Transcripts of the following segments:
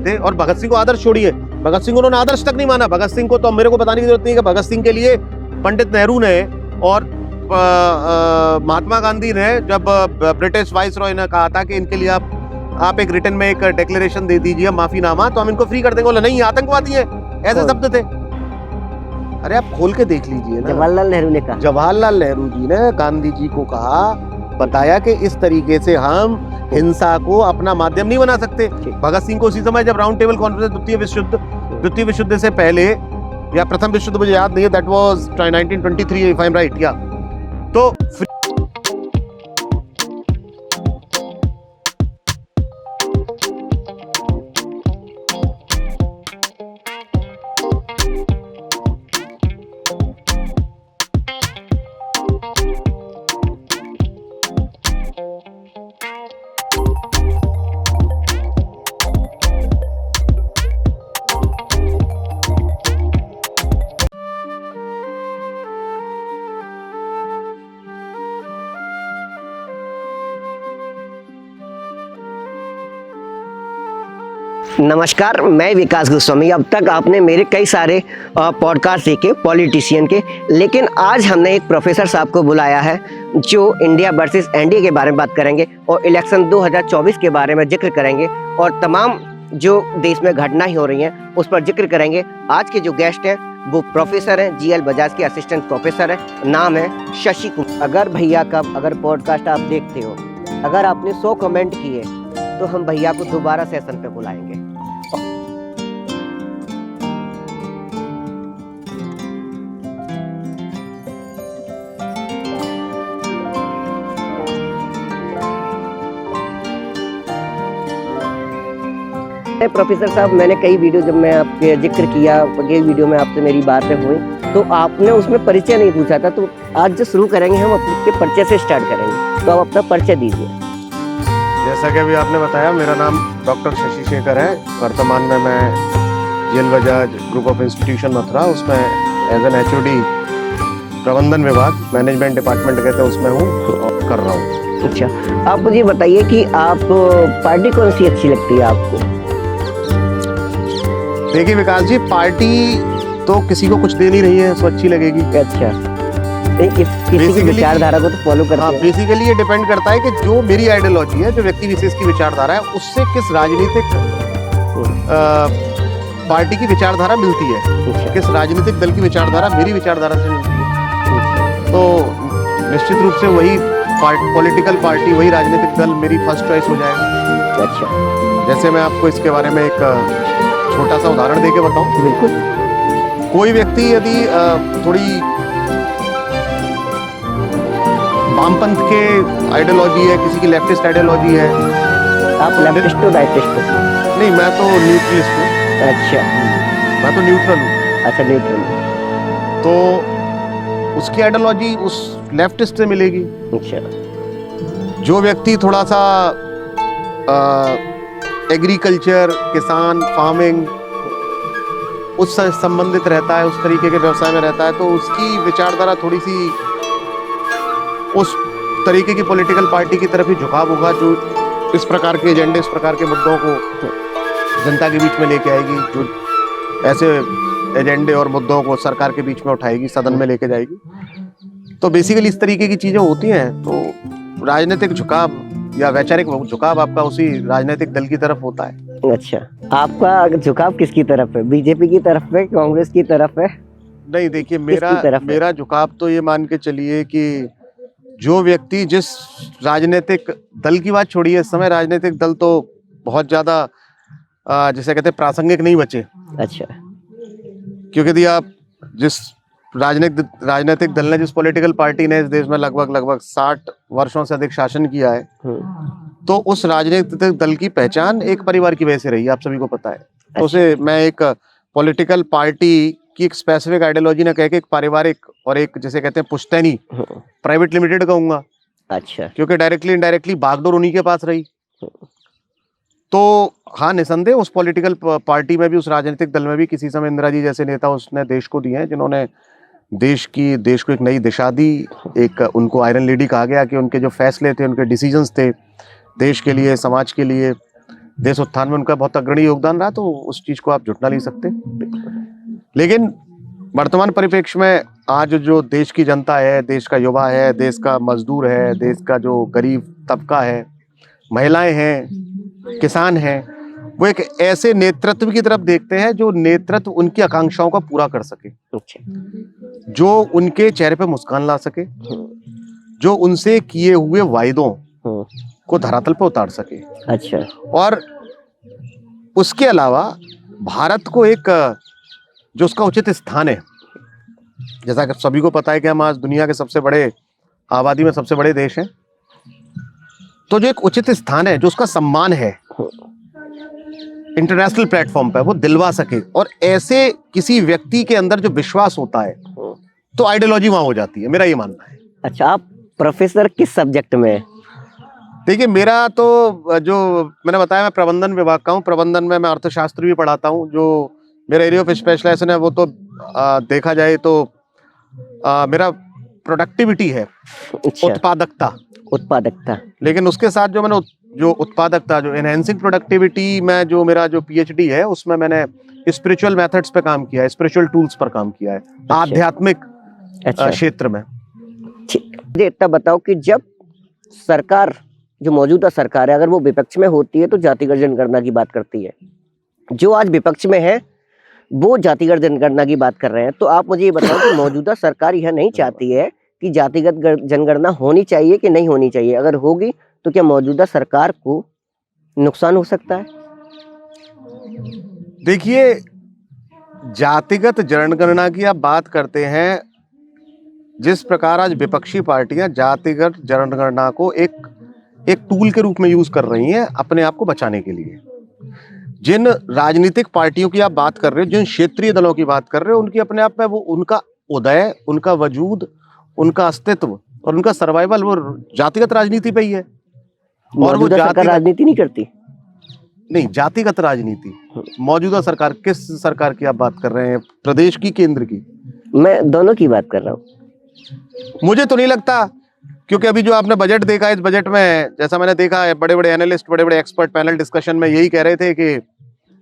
थे। और भगत सिंह को आदर्श छोड़िए, भगत सिंह उन्होंने आदर्श तक नहीं माना। भगत सिंह को तो मेरे को बताने की जरूरत नहीं है कि भगत सिंह के लिए पंडित नेहरू ने और महात्मा गांधी ने, जब ब्रिटिश वाइसरॉय ने कहा था कि इनके लिए आप एक रिटर्न में एक डिक्लेरेशन दे दीजिए, माफीनामा, तो हम इनको फ्री कर देंगे, बोला नहीं आतंकवादी है, ऐसे शब्द थे। अरे आप खोल के देख लीजिए ना। जवाहरलाल नेहरू ने कहा, जवाहरलाल नेहरू जी ने गांधी जी को कहा, बताया कि इस तरीके से हम हिंसा को अपना माध्यम नहीं बना सकते। भगत सिंह को उसी समय जब राउंड टेबल कॉन्फ्रेंस द्वितीय विश्व युद्ध से पहले या प्रथम विश्व युद्ध मुझे याद नहीं है, that was 1923 if I am right, या तो नमस्कार, मैं विकास गोस्वामी। अब तक आपने मेरे कई सारे पॉडकास्ट देखे पॉलिटिशियन के, लेकिन आज हमने एक प्रोफेसर साहब को बुलाया है जो इंडिया वर्सेस एनडीए के बारे में बात करेंगे और इलेक्शन 2024 के बारे में जिक्र करेंगे और तमाम जो देश में घटनाएं हो रही हैं उस पर जिक्र करेंगे। आज के जो गेस्ट हैं वो प्रोफेसर हैं, जीएल बजाज के असिस्टेंट प्रोफेसर है, नाम है शशि कुमार। अगर भैया का पॉडकास्ट आप देखते हो, अगर आपने 100 कमेंट किए तो हम भैया को दोबारा सेशन पे बुलाएंगे। प्रोफेसर साहब, मैंने कई वीडियो, जब मैं आपके जिक्र किया, कई वीडियो में आपसे मेरी बातें हुई तो आपने उसमें परिचय नहीं पूछा था, तो आज जो शुरू करेंगे हम अपने परिचय से स्टार्ट करेंगे, तो आप अपना परिचय दीजिए। जैसा कि अभी आपने बताया, मेरा नाम डॉक्टर शशि शेखर है। वर्तमान में मैं GL Bajaj group of institution Mathura, उसमें एज एन HOD प्रबंधन विभाग, मैनेजमेंट डिपार्टमेंट कहते हैं, उसमें हूँ, कर रहा हूँ। अच्छा, आप मुझे बताइए कि आप पार्टी कौन सी अच्छी लगती है आपको? देखिए विकास जी, पार्टी तो किसी को कुछ दे नहीं रही है, उसको अच्छी लगेगी। अच्छा, किसी की विचारधारा को तो फॉलो करते हैं। बेसिकली ये डिपेंड करता है कि जो मेरी आइडियोलॉजी है, जो व्यक्ति विशेष की विचारधारा है, उससे किस राजनीतिक पार्टी की विचारधारा मिलती है, किस राजनीतिक दल की विचारधारा मेरी विचारधारा से मिलती है, तो निश्चित रूप से वही पॉलिटिकल पार्टी, वही राजनीतिक दल मेरी फर्स्ट चॉइस हो जाएगा। अच्छा, जैसे मैं आपको इसके बारे में एक छोटा सा उदाहरण देके बताऊं। बिल्कुल। कोई व्यक्ति यदि थोड़ी वामपंथ के आइडियोलॉजी है, किसी की लेफ्टिस्ट आइडियोलॉजी है। आप लेफ्टिस्ट हो राइटिस्ट हो? नहीं, मैं तो न्यूट्रलिस्ट हूँ। अच्छा, मैं तो न्यूट्रल हूँ। अच्छा, न्यूट्रल। तो उसकी आइडियोलॉजी उस लेफ्टिस्ट से मिलेगी। अच्छा, जो व्यक्ति थोड़ा सा एग्रीकल्चर, किसान, फार्मिंग उससे संबंधित रहता है, उस तरीके के व्यवसाय में रहता है, तो उसकी विचारधारा थोड़ी सी उस तरीके की पॉलिटिकल पार्टी की तरफ ही झुकाव होगा, जो इस प्रकार के एजेंडे, इस प्रकार के मुद्दों को जनता के बीच में लेके आएगी, जो ऐसे एजेंडे और मुद्दों को सरकार के बीच में उठाएगी, सदन में लेके जाएगी। तो बेसिकली इस तरीके की चीजें होती हैं। तो राजनीतिक झुकाव या वैचारिक झुकाव आपका उसी राजनीतिक दल की तरफ होता है। अच्छा, आपका झुकाव किसकी तरफ है? बीजेपी की तरफ है, कांग्रेस की तरफ है? नहीं, देखिए मेरा झुकाव तो ये मान के चलिए कि जो व्यक्ति जिस राजनीतिक दल की बात छोड़िए, इस समय राजनीतिक दल तो बहुत ज्यादा जिसे कहते हैं प्रासंगिक नहीं बचे। अच्छा, क्योंकि यदि आप जिस राजनीतिक दल ने, जिस पॉलिटिकल पार्टी ने इस देश में लगभग 60 वर्षों से अधिक शासन किया है, तो उस राजनीतिक दल की पहचान एक परिवार की वजह से रही है, आप सभी को पता है। तो उसे मैं एक पॉलिटिकल पार्टी की एक स्पेसिफिक आइडियोलॉजी ना कह के एक पारिवारिक और एक जिसे कहते हैं पुश्तैनी प्राइवेट लिमिटेड कहूंगा। अच्छा, क्योंकि डायरेक्टली इनडायरेक्टली बागडोर उन्हीं के पास रही। तो हाँ, निसंदेह उस पॉलिटिकल पार्टी में भी, उस राजनीतिक दल में भी किसी समय इंदिरा जी जैसे नेता उसने देश को दिए हैं, जिन्होंने देश को एक नई दिशा दी। एक उनको आयरन लेडी कहा गया कि उनके जो फैसले थे, उनके डिसीजंस थे देश के लिए, समाज के लिए, देश उत्थान में उनका बहुत अग्रणी योगदान रहा, तो उस चीज को आप झुठला नहीं सकते। लेकिन वर्तमान परिप्रेक्ष्य में आज जो देश की जनता है, देश का युवा है, देश का मजदूर है, देश का जो गरीब तबका है, महिलाएं हैं, किसान हैं, वो एक ऐसे नेतृत्व की तरफ देखते हैं जो नेतृत्व उनकी आकांक्षाओं का पूरा कर सके, जो उनके चेहरे पे मुस्कान ला सके, जो उनसे किए हुए वायदों को धरातल पे उतार सके। अच्छा। और उसके अलावा भारत को एक जो उसका उचित स्थान है, जैसा कि सभी को पता है कि हम आज दुनिया के सबसे बड़े आबादी में सबसे बड़े देश हैं, तो जो एक उचित स्थान है, जो उसका सम्मान है इंटरनेशनल प्लेटफॉर्म पर, वो दिलवा सके। और ऐसे किसी व्यक्ति के अंदर जो विश्वास होता है तो आइडियोलॉजी वहां हो जाती है, मेरा ये मानना है। अच्छा, आप प्रोफेसर किस सब्जेक्ट में है? देखिए, मेरा तो जो मैंने बताया, मैं प्रबंधन विभाग का हूँ। प्रबंधन में मैं अर्थशास्त्र भी पढ़ाता हूँ। जो मेरा एरिया ऑफ स्पेशलाइजेशन है वो तो देखा जाए तो मेरा प्रोडक्टिविटी है, अच्छा। उत्पादकता। लेकिन उसके साथ जो मैंने जो उत्पादकता, जो एनहेंसिंग प्रोडक्टिविटी में जो मेरा जो पीएचडी है, उसमें मैंने स्पिरिचुअल मेथड्स पे काम किया है, स्पिरिचुअल टूल्स पर काम किया है, आध्यात्मिक क्षेत्र में। मुझे इतना बताओ कि जब सरकार, जो मौजूदा सरकार है, अगर वो विपक्ष में होती है तो जातिगत जनगणना की बात करती है, जो आज विपक्ष में है वो जातिगत जनगणना की बात कर रहे हैं, तो आप मुझे ये बताओ कि मौजूदा सरकार यह नहीं चाहती है कि जातिगत जनगणना होनी चाहिए कि नहीं होनी चाहिए? अगर होगी तो क्या मौजूदा सरकार को नुकसान हो सकता है? देखिए, जातिगत जनगणना की आप बात करते हैं, जिस प्रकार आज विपक्षी पार्टियां जातिगत जनगणना को एक टूल के रूप में यूज कर रही हैं अपने आप को बचाने के लिए। जिन राजनीतिक पार्टियों की आप बात कर रहे हो, जिन क्षेत्रीय दलों की बात कर रहे हो, उनकी अपने आप में वो उनका उदय, उनका वजूद, उनका अस्तित्व और उनका सर्वाइवल वो जातिगत राजनीति पे ही है। और वो सरकार राजनीति नहीं करती। नहीं, जातिगत राजनीति। मौजूदा सरकार, किस सरकार की आप बात कर रहे हैं, प्रदेश की, केंद्र की? मैं दोनों की बात कर रहा हूँ। मुझे तो नहीं लगता, क्योंकि अभी जो आपने बजट देखा, इस बजट में जैसा मैंने देखा है, बड़े बड़े एनालिस्ट, बड़े बड़े एक्सपर्ट पैनल डिस्कशन में यही कह रहे थे कि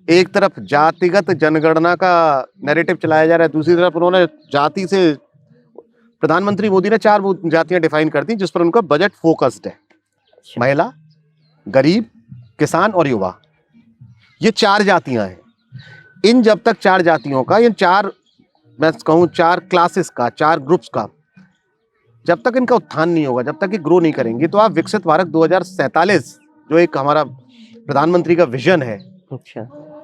एक तरफ जातिगत जनगणना का नैरेटिव चलाया जा रहा है, दूसरी तरफ उन्होंने जाति से, प्रधानमंत्री मोदी ने 4 जातियां डिफाइन कर दी जिस पर उनका बजट फोकस्ड है। महिला, गरीब, किसान और युवा, ये 4 जातियां हैं। इन जब तक 4 जातियों का, इन 4, मैं कहूँ 4 क्लासेस का, 4 ग्रुप्स का जब तक इनका उत्थान नहीं होगा, जब तक ये ग्रो नहीं करेंगे, तो आप विकसित भारत 2047 जो एक हमारा प्रधानमंत्री का विजन है, अच्छा,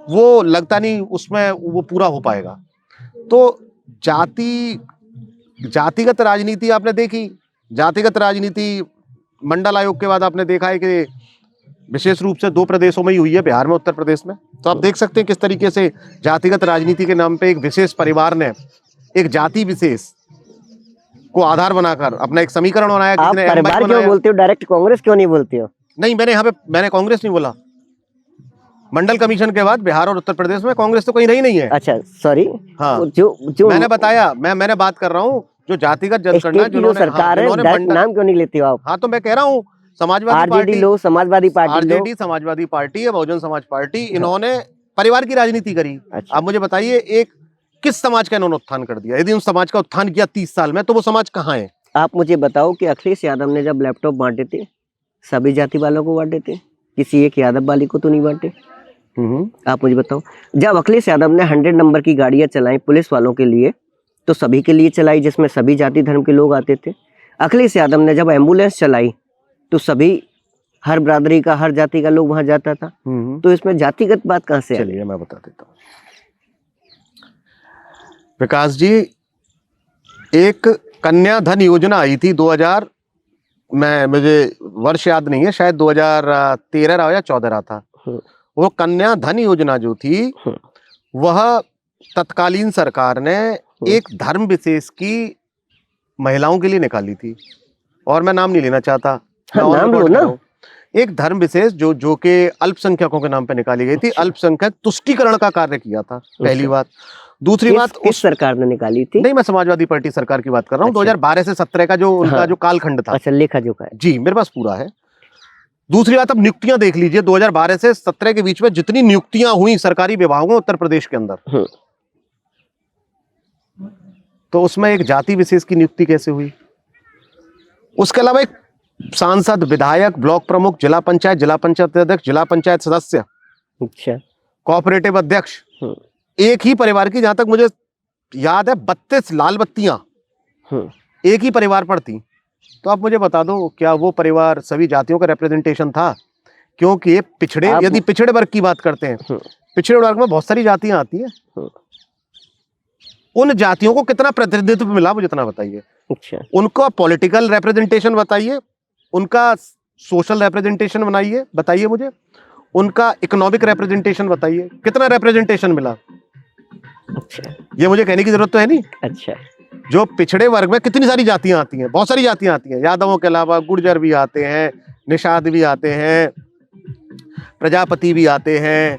वो लगता नहीं उसमें वो पूरा हो पाएगा। तो जातिगत राजनीति आपने देखी, जातिगत राजनीति मंडल आयोग के बाद आपने देखा है कि विशेष रूप से 2 प्रदेशों में ही हुई है, बिहार में, उत्तर प्रदेश में। तो आप देख सकते हैं किस तरीके से जातिगत राजनीति के नाम पे एक विशेष परिवार ने एक जाति विशेष को आधार बनाकर अपना एक समीकरण बनाया। आप परिवार क्यों बोलते हो, डायरेक्ट कांग्रेस क्यों नहीं बोलते हो? नहीं, मैंने कांग्रेस नहीं बोला। मंडल कमीशन के बाद बिहार और उत्तर प्रदेश में कांग्रेस तो कहीं रही नहीं है। अच्छा, सॉरी। हाँ, जो मैंने बताया, मैंने बात कर रहा हूँ जो जातिगत जनगणना जो सरकार है, नाम क्यों नहीं लेते हो आप? हाँ, तो मैं कह रहा हूँ Samajwadi party, Samajwadi party, RJD Samajwadi party है, बहुजन समाज पार्टी, इन्होंने परिवार की राजनीति करी। अच्छा। आप मुझे बताइए, एक किस समाज का इन्होंने उत्थान कर दिया? यदि उन समाज का उत्थान किया 30 साल में, तो वो समाज कहाँ है? आप मुझे बताओ कि अखिलेश यादव ने जब लैपटॉप बांटे थे, सभी जाति वालों को बांटे थे, किसी एक यादव वाली को तो नहीं बांटे? आप मुझे बताओ, जब अखिलेश यादव ने 100 नंबर की गाड़ियां चलाई पुलिस वालों के लिए, तो सभी के लिए चलाई, जिसमें सभी जाति धर्म के लोग आते थे। अखिलेश यादव ने जब एम्बुलेंस चलाई तो सभी, हर बिरादरी का, हर जाति का लोग वहां जाता था। तो इसमें जातिगत बात कहां से? चलिए मैं बता देता हूँ विकास जी। एक कन्या धन योजना आई थी 2000, मुझे वर्ष याद नहीं है, शायद 2013 रहा या 14 रहा था। वो कन्या धन योजना जो थी, वह तत्कालीन सरकार ने एक धर्म विशेष की महिलाओं के लिए निकाली थी, और मैं नाम नहीं लेना चाहता। नाम लो ना। एक धर्म विशेष जो कि अल्पसंख्यकों के नाम पे निकाली गई थी। अल्पसंख्यक तुष्टीकरण का कार्य किया था, पहली बात। दूसरी बात, उस सरकार ने निकाली थी? नहीं, मैं समाजवादी पार्टी सरकार की बात कर रहा हूँ। 2012 से 17 का जो उनका जो कालखंड था। अच्छा, लेखा जोखा है जी, मेरे पास पूरा है। दूसरी बात, अब नियुक्तियां देख लीजिए, 2012 से 17 के बीच में जितनी नियुक्तियां हुई सरकारी विभागों में उत्तर प्रदेश के अंदर, तो उसमें एक जाति विशेष की नियुक्ति कैसे हुई? उसके अलावा एक सांसद, विधायक, ब्लॉक प्रमुख, जिला पंचायत अध्यक्ष, जिला पंचायत सदस्य, अच्छा, कोऑपरेटिव अध्यक्ष, एक ही परिवार की, जहां तक मुझे याद है 32 लाल बत्तियां एक ही परिवार पर थी। तो आप मुझे बता दो, क्या वो परिवार सभी जातियों का रिप्रेजेंटेशन था? क्योंकि पिछड़े, यदि पिछड़े वर्ग की बात करते हैं, पिछड़े वर्ग में बहुत सारी जातियां आती हैं, उन जातियों को कितना प्रतिनिधित्व मिला मुझे इतना बताइए। अच्छा, उनका पॉलिटिकल रिप्रेजेंटेशन बताइए, उनका सोशल रिप्रेजेंटेशन बनाइए, बताइए मुझे, उनका इकोनॉमिक रिप्रेजेंटेशन बताइए, कितना रिप्रेजेंटेशन मिला? अच्छा, ये मुझे कहने की जरूरत तो है नहीं। अच्छा, जो पिछड़े वर्ग में कितनी सारी जातियां आती हैं, बहुत सारी जातियां आती हैं, यादवों के अलावा गुर्जर भी आते हैं, निषाद भी आते हैं, प्रजापति भी आते हैं,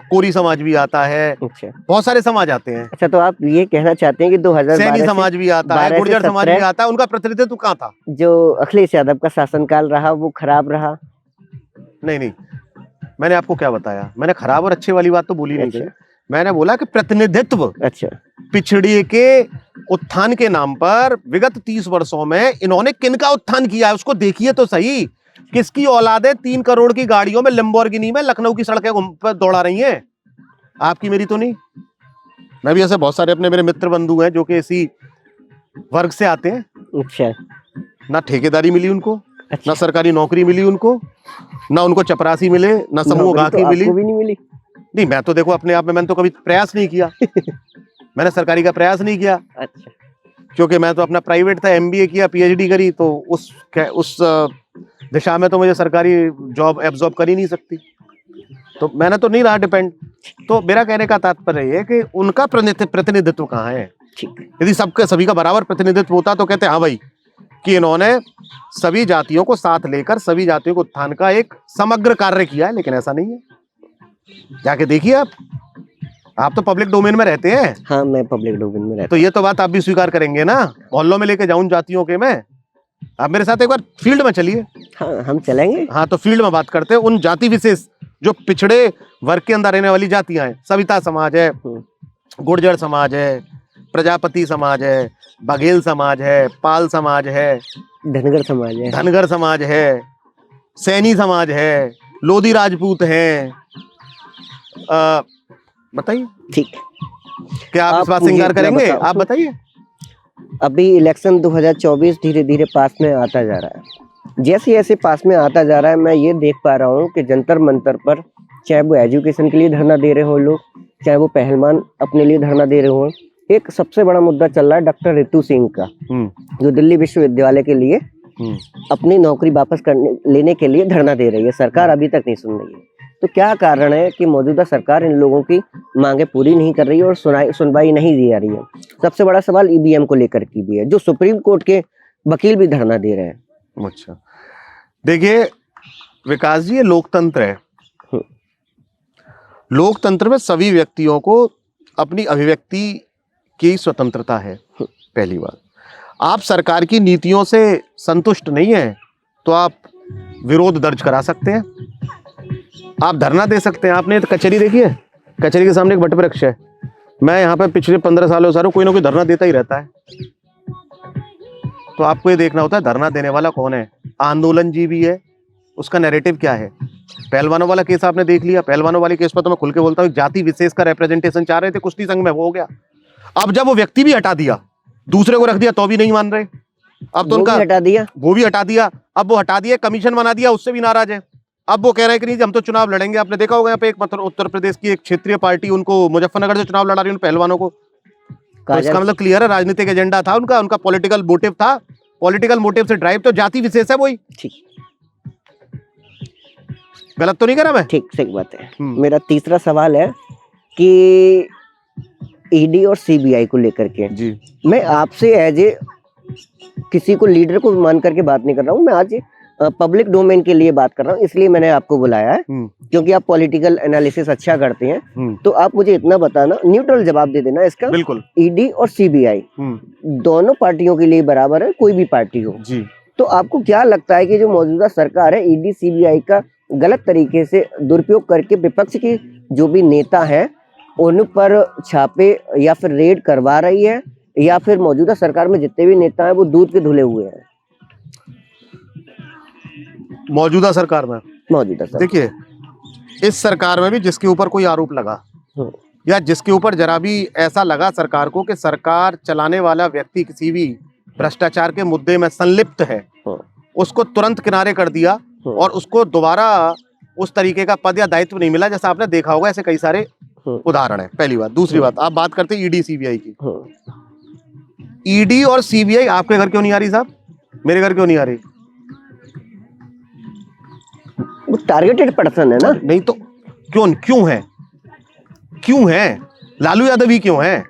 कोरी समाज भी आता है, अच्छा, बहुत सारे समाज आते हैं। अच्छा, तो आप ये कहना चाहते हैं कि 2012 सैनी समाज भी आता है, गुर्जर समाज भी आता है, उनका प्रतिनिधित्व कहाँ था? जो अखिलेश यादव का शासनकाल रहा वो खराब रहा? नहीं, मैंने आपको क्या बताया? मैंने खराब और अच्छे वाली बात तो बोली नहीं। अच्छा, मैंने बोला कि प्रतिनिधित्व, अच्छा, पिछड़े के उत्थान के नाम पर विगत 30 वर्षों में इन्होंने किनका उत्थान किया है उसको देखिए तो सही। किसकी औलादे 3 करोड़ की गाड़ियों में, लैम्बोर्गिनी में लखनऊ की सड़कें पर दौड़ा रही हैं? आपकी मेरी तो नहीं। मैं भी ऐसे बहुत सारे अपने मेरे मित्र बंधु हैं जो कि इसी वर्ग से आते हैं। अच्छा, ना ठेकेदारी मिली उनको, अच्छा, ना सरकारी नौकरी मिली उनको, ना उनको चपरासी मिले, ना समूह गाहकी तो मिली। आपको भी नहीं मिली? नहीं, मैं तो देखो अपने आप में, मैंने तो कभी प्रयास नहीं किया। मैंने सरकारी का प्रयास नहीं किया। अच्छा, क्योंकि मैं तो अपना प्राइवेट था, एमबीए किया, पीएचडी करी, तो उस दिशा में तो मुझे सरकारी जॉब एब्जॉर्ब कर ही नहीं सकती, तो मैंने तो नहीं रहा डिपेंड। तो मेरा कहने का तात्पर्य है कि उनका प्रतिनिधित्व कहाँ है? यदि सभी का बराबर प्रतिनिधित्व होता तो कहते हाँ भाई कि इन्होंने सभी जातियों को साथ लेकर सभी जातियों को उत्थान का एक समग्र कार्य किया है, लेकिन ऐसा नहीं है। जाके देखिए आप तो पब्लिक डोमेन में रहते हैं। हाँ, मैं पब्लिक डोमेन में रहता तो ये तो बात आप भी स्वीकार करेंगे ना, मोहल्लों में लेके जाऊं जातियों के मैं। आप मेरे साथ एक बार फील्ड में चलिए। हाँ, हम चलेंगे। हाँ, तो फील्ड में बात करते हैं उन जाति विशेष जो पिछड़े वर्ग के अंदर रहने वाली जातियां हैं। सविता समाज है, गुर्जर समाज है, प्रजापति समाज है, बघेल समाज है, पाल समाज है, धनगर समाज है, सैनी समाज है, लोधी राजपूत हैं। बताइए, ठीक, क्या आप इस बात से इंकार करेंगे? आप बताइए। अभी इलेक्शन 2024 धीरे धीरे पास में आता जा रहा है। जैसे जैसे पास में आता जा रहा है, मैं ये देख पा रहा हूँ कि जंतर मंतर पर, चाहे वो एजुकेशन के लिए धरना दे रहे हो लोग, चाहे वो पहलवान अपने लिए धरना दे रहे हो, एक सबसे बड़ा मुद्दा चल रहा है डॉक्टर रितु सिंह का, जो दिल्ली विश्वविद्यालय के लिए अपनी नौकरी वापस लेने के लिए धरना दे रही है। सरकार अभी तक नहीं सुन रही है। तो क्या कारण है कि मौजूदा सरकार इन लोगों की मांगे पूरी नहीं कर रही है और सुनवाई नहीं दी जा रही है? सबसे बड़ा सवाल ईवीएम को लेकर की भी है, जो सुप्रीम कोर्ट के वकील भी धरना दे रहे हैं। अच्छा, देखिए विकास जी, ये लोकतंत्र है। लोकतंत्र में सभी व्यक्तियों को अपनी अभिव्यक्ति की स्वतंत्रता है। पहली बात, आप सरकार की नीतियों से संतुष्ट नहीं है तो आप विरोध दर्ज करा सकते हैं, आप धरना दे सकते हैं। आपने तो कचहरी देखी है, कचहरी के सामने एक वट वृक्ष है। मैं यहाँ पे पिछले 15 सालों से कोई ना कोई धरना देता ही रहता है। तो आपको ये देखना होता है धरना देने वाला कौन है, आंदोलन जी भी है, उसका नैरेटिव क्या है। पहलवानों वाला केस आपने देख लिया, पहलवानों वाले केस पर तो मैं खुल के बोलता हूँ, जाति विशेष का रिप्रेजेंटेशन चाह रहे थे कुश्ती संघ में, वो हो गया। अब जब वो व्यक्ति भी हटा दिया, दूसरे को रख दिया तो भी नहीं मान रहे। अब तो उनका हटा दिया, वो भी हटा दिया, अब वो हटा दिया, कमीशन बना दिया, उससे भी नाराज है। अब वो कह रहे हैं कि नहीं हम तो चुनाव लड़ेंगे। आपने देखा होगा यहाँ पे एक उत्तर प्रदेश की एक क्षेत्रीय पार्टी उनको मुजफ्फरनगर से चुनाव लड़ा रही है उन पहलवानों को। तो इसका मतलब क्लियर है, राजनीतिक एजेंडा था उनका, उनका पॉलिटिकल मोटिव था, पॉलिटिकल मोटिव से ड्राइव। तो जाति विशेष है वही। ठीक, गलत तो नहीं करा मैं? ठीक, सही बात है। मेरा तीसरा सवाल है कि ईडी और सीबीआई को लेकर के जी, मैं आपसे एज ए किसी को लीडर को मान करके बात नहीं कर रहा हूँ, मैं आज पब्लिक डोमेन के लिए बात कर रहा हूँ, इसलिए मैंने आपको बुलाया है क्योंकि आप पॉलिटिकल एनालिसिस अच्छा करते हैं। तो आप मुझे इतना बताना, न्यूट्रल जवाब दे देना इसका। बिल्कुल। ईडी और सीबीआई दोनों पार्टियों के लिए बराबर है, कोई भी पार्टी हो जी, तो आपको क्या लगता है कि जो मौजूदा सरकार है ईडी सीबीआई का गलत तरीके से दुरुपयोग करके विपक्ष के जो भी नेता हैं उन पर छापे या फिर रेड करवा रही है, या फिर मौजूदा सरकार में जितने भी नेता हैं वो दूध के धुले हुए हैं? मौजूदा सरकार में मौजूदा सरकार, देखिए, इस सरकार में भी जिसके ऊपर कोई आरोप लगा या जिसके ऊपर जरा भी ऐसा लगा सरकार को कि सरकार चलाने वाला व्यक्ति किसी भी भ्रष्टाचार के मुद्दे में संलिप्त है, उसको तुरंत किनारे कर दिया और उसको दोबारा उस तरीके का पद या दायित्व नहीं मिला। जैसा आपने देखा होगा, ऐसे कई सारे उदाहरण है। पहली बात। दूसरी बात, आप बात करते हैं ईडी सीबीआई की। ईडी और सीबीआई आपके घर क्यों नहीं आ रही साहब? मेरे घर क्यों नहीं आ रही? वो टारगेटेड पर्सन है ना। नहीं तो क्यों है? क्यों है? लालू यादव ही क्यों है,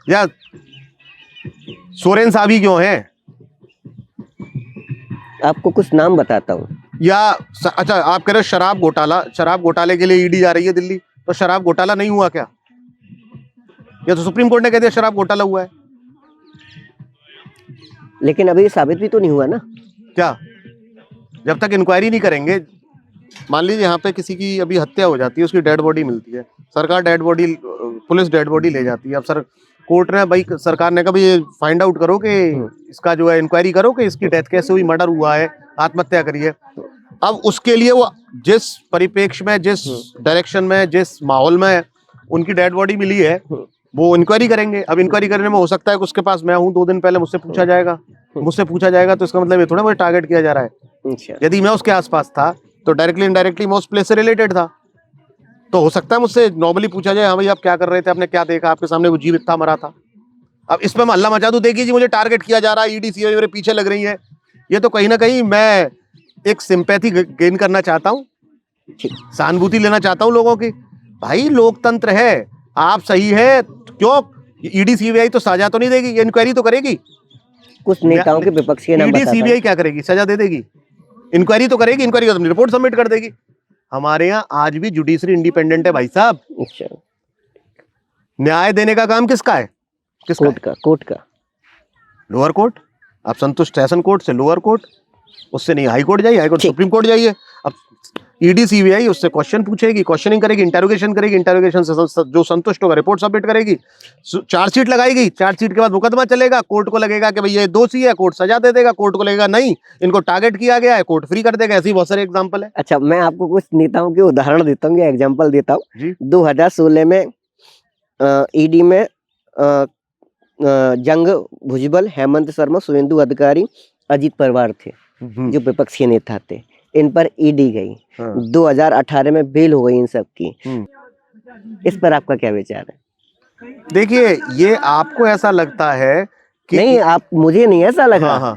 या सोरेन साहब ही क्यों है? आपको कुछ नाम बताता हूँ। या अच्छा, आप कह रहे हो शराब घोटाले के लिए ईडी जा रही है दिल्ली, तो शराब घोटाला नहीं हुआ क्या? या तो सुप्रीम कोर्ट ने कह दिया शराब घोटाला हुआ है। लेकिन अभी साबित भी तो नहीं हुआ ना। क्या? जब तक इंक्वायरी नहीं करेंगे। मान लीजिए यहाँ पे किसी की अभी हत्या हो जाती है, उसकी डेड बॉडी मिलती है, सरकार dead body, police dead body ले जाती है। अब सर कोर्ट ने भाई, सरकार ने कहा भाई ये फाइंड आउट करो कि इसका जो है इंक्वायरी करो कि इसकी डेथ कैसे हुई, मर्डर हुआ है, आत्महत्या करी है। अब उसके लिए वो जिस परिप्रेक्ष्य में, जिस डायरेक्शन में, जिस माहौल में उनकी डेड बॉडी मिली है, वो इंक्वायरी करेंगे। अब इंक्वायरी करने में हो सकता है कि उसके पास मैं हूँ, 2 दिन पहले मुझसे पूछा जाएगा तो इसका मतलब ये थोड़ा मुझे टारगेट किया जा रहा है। यदि मैं उसके आसपास था तो डायरेक्टली इनडायरेक्टली मैं उस प्लेस से रिलेटेड था, तो हो सकता है मुझसे नॉर्मली पूछा जाए, हाँ भाई आप क्या कर रहे थे, आपने क्या देखा, आपके सामने वो जीव इतना मरा था। अब इसमें मैं हल्ला मचा दूं, देखिए जी मुझे टारगेट किया जा रहा है, ईडी सीबीआई मेरे पीछे लग रही है, ये तो कहीं ना कहीं मैं एक सिंपैथी गेन करना चाहता हूँ, सहानुभूति लेना चाहता हूँ लोगों की। भाई लोकतंत्र है, आप सही है, क्यों ईडी सीबीआई तो सजा तो नहीं देगी, ये इंक्वायरी तो करेगी। कुछ नेताओं के विपक्ष के नाम ईडी सीबीआई क्या करेगी? सजा दे देगी? इंक्वायरी तो करेगी, इंक्वायरी अपनी रिपोर्ट सबमिट कर देगी। हमारे यहाँ आज भी जुडिशरी इंडिपेंडेंट है भाई साहब। अच्छा, न्याय देने का काम किसका है? कोर्ट का। Lower court. आप संतुष्ट सेशन कोर्ट से लोअर कोर्ट, उससे नहीं हाई कोर्ट जाइए, हाई कोर्ट सुप्रीम कोर्ट जाइए। अब ईडी सीबीआई उससे क्वेश्चन पूछेगी, क्वेश्चनिंग करेगी, इंटरोगेशन करेगी, इंटरोगेशन से जो संतुष्ट होगा रिपोर्ट सबमिट करेगी, चार्जशीट लगाएगी, चार्जशीट के बाद मुकदमा चलेगा, कोर्ट को लगेगा कि भाई ये दोषी है, कोर्ट सजा दे देगा, कोर्ट को लगेगा नहीं इनको टारगेट किया गया है, कोर्ट फ्री कर देगा। ऐसी बहुत सारे एग्जाम्पल है। अच्छा, मैं आपको कुछ नेताओं के उदाहरण देता हूँ या एग्जाम्पल देता हूँ। 2016 में ईडी में जंग भुजबल, हेमंत शर्मा, शुभेंदु अधिकारी, अजीत पवार थे जो विपक्ष के नेता थे, इन पर ईडी गई। 2018 में बेल हो गई इन सब की। इस पर आपका क्या विचार है? देखिए, ये आपको ऐसा लगता है कि नहीं, आप, मुझे नहीं ऐसा लगा।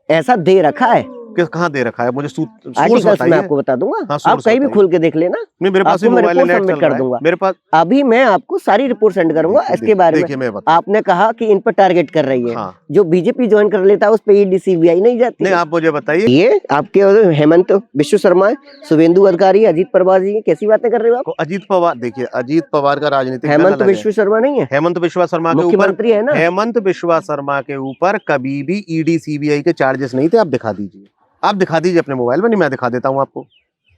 ऐसा दे रखा है। कहाँ दे रखा है? मुझे आर्टिकल्स मैं आपको बता दूंगा, आप कहीं भी खोल के देख लेना। नहीं, मेरे पास मैं रिपोर्ट सबमिट कर दूंगा। मेरे पास अभी मैं आपको सारी रिपोर्ट सेंड करूंगा इसके बारे में। आपने कहा कि इन पर टारगेट कर रही है। जो बीजेपी ज्वाइन कर लेता है उस पर ईडी सीबीआई नहीं जाती। नहीं, आप मुझे बताइए। ये आपके हेमंत विश्व शर्मा, शुभेंदु अधिकारी, अजीत पवार जी, कैसी बातें कर रहे हो आप? अजीत पवार, देखिए अजीत पवार का राजनीतिक, हेमंत विश्व शर्मा नहीं है? हेमंत विश्व शर्मा के मुख्यमंत्री है ना। हेमंत विश्व शर्मा के ऊपर कभी भी ईडी सीबीआई के चार्जेस नहीं थे। आप दिखा दीजिए, आप दिखा दीजिए अपने मोबाइल में। नहीं, मैं दिखा देता हूँ आपको।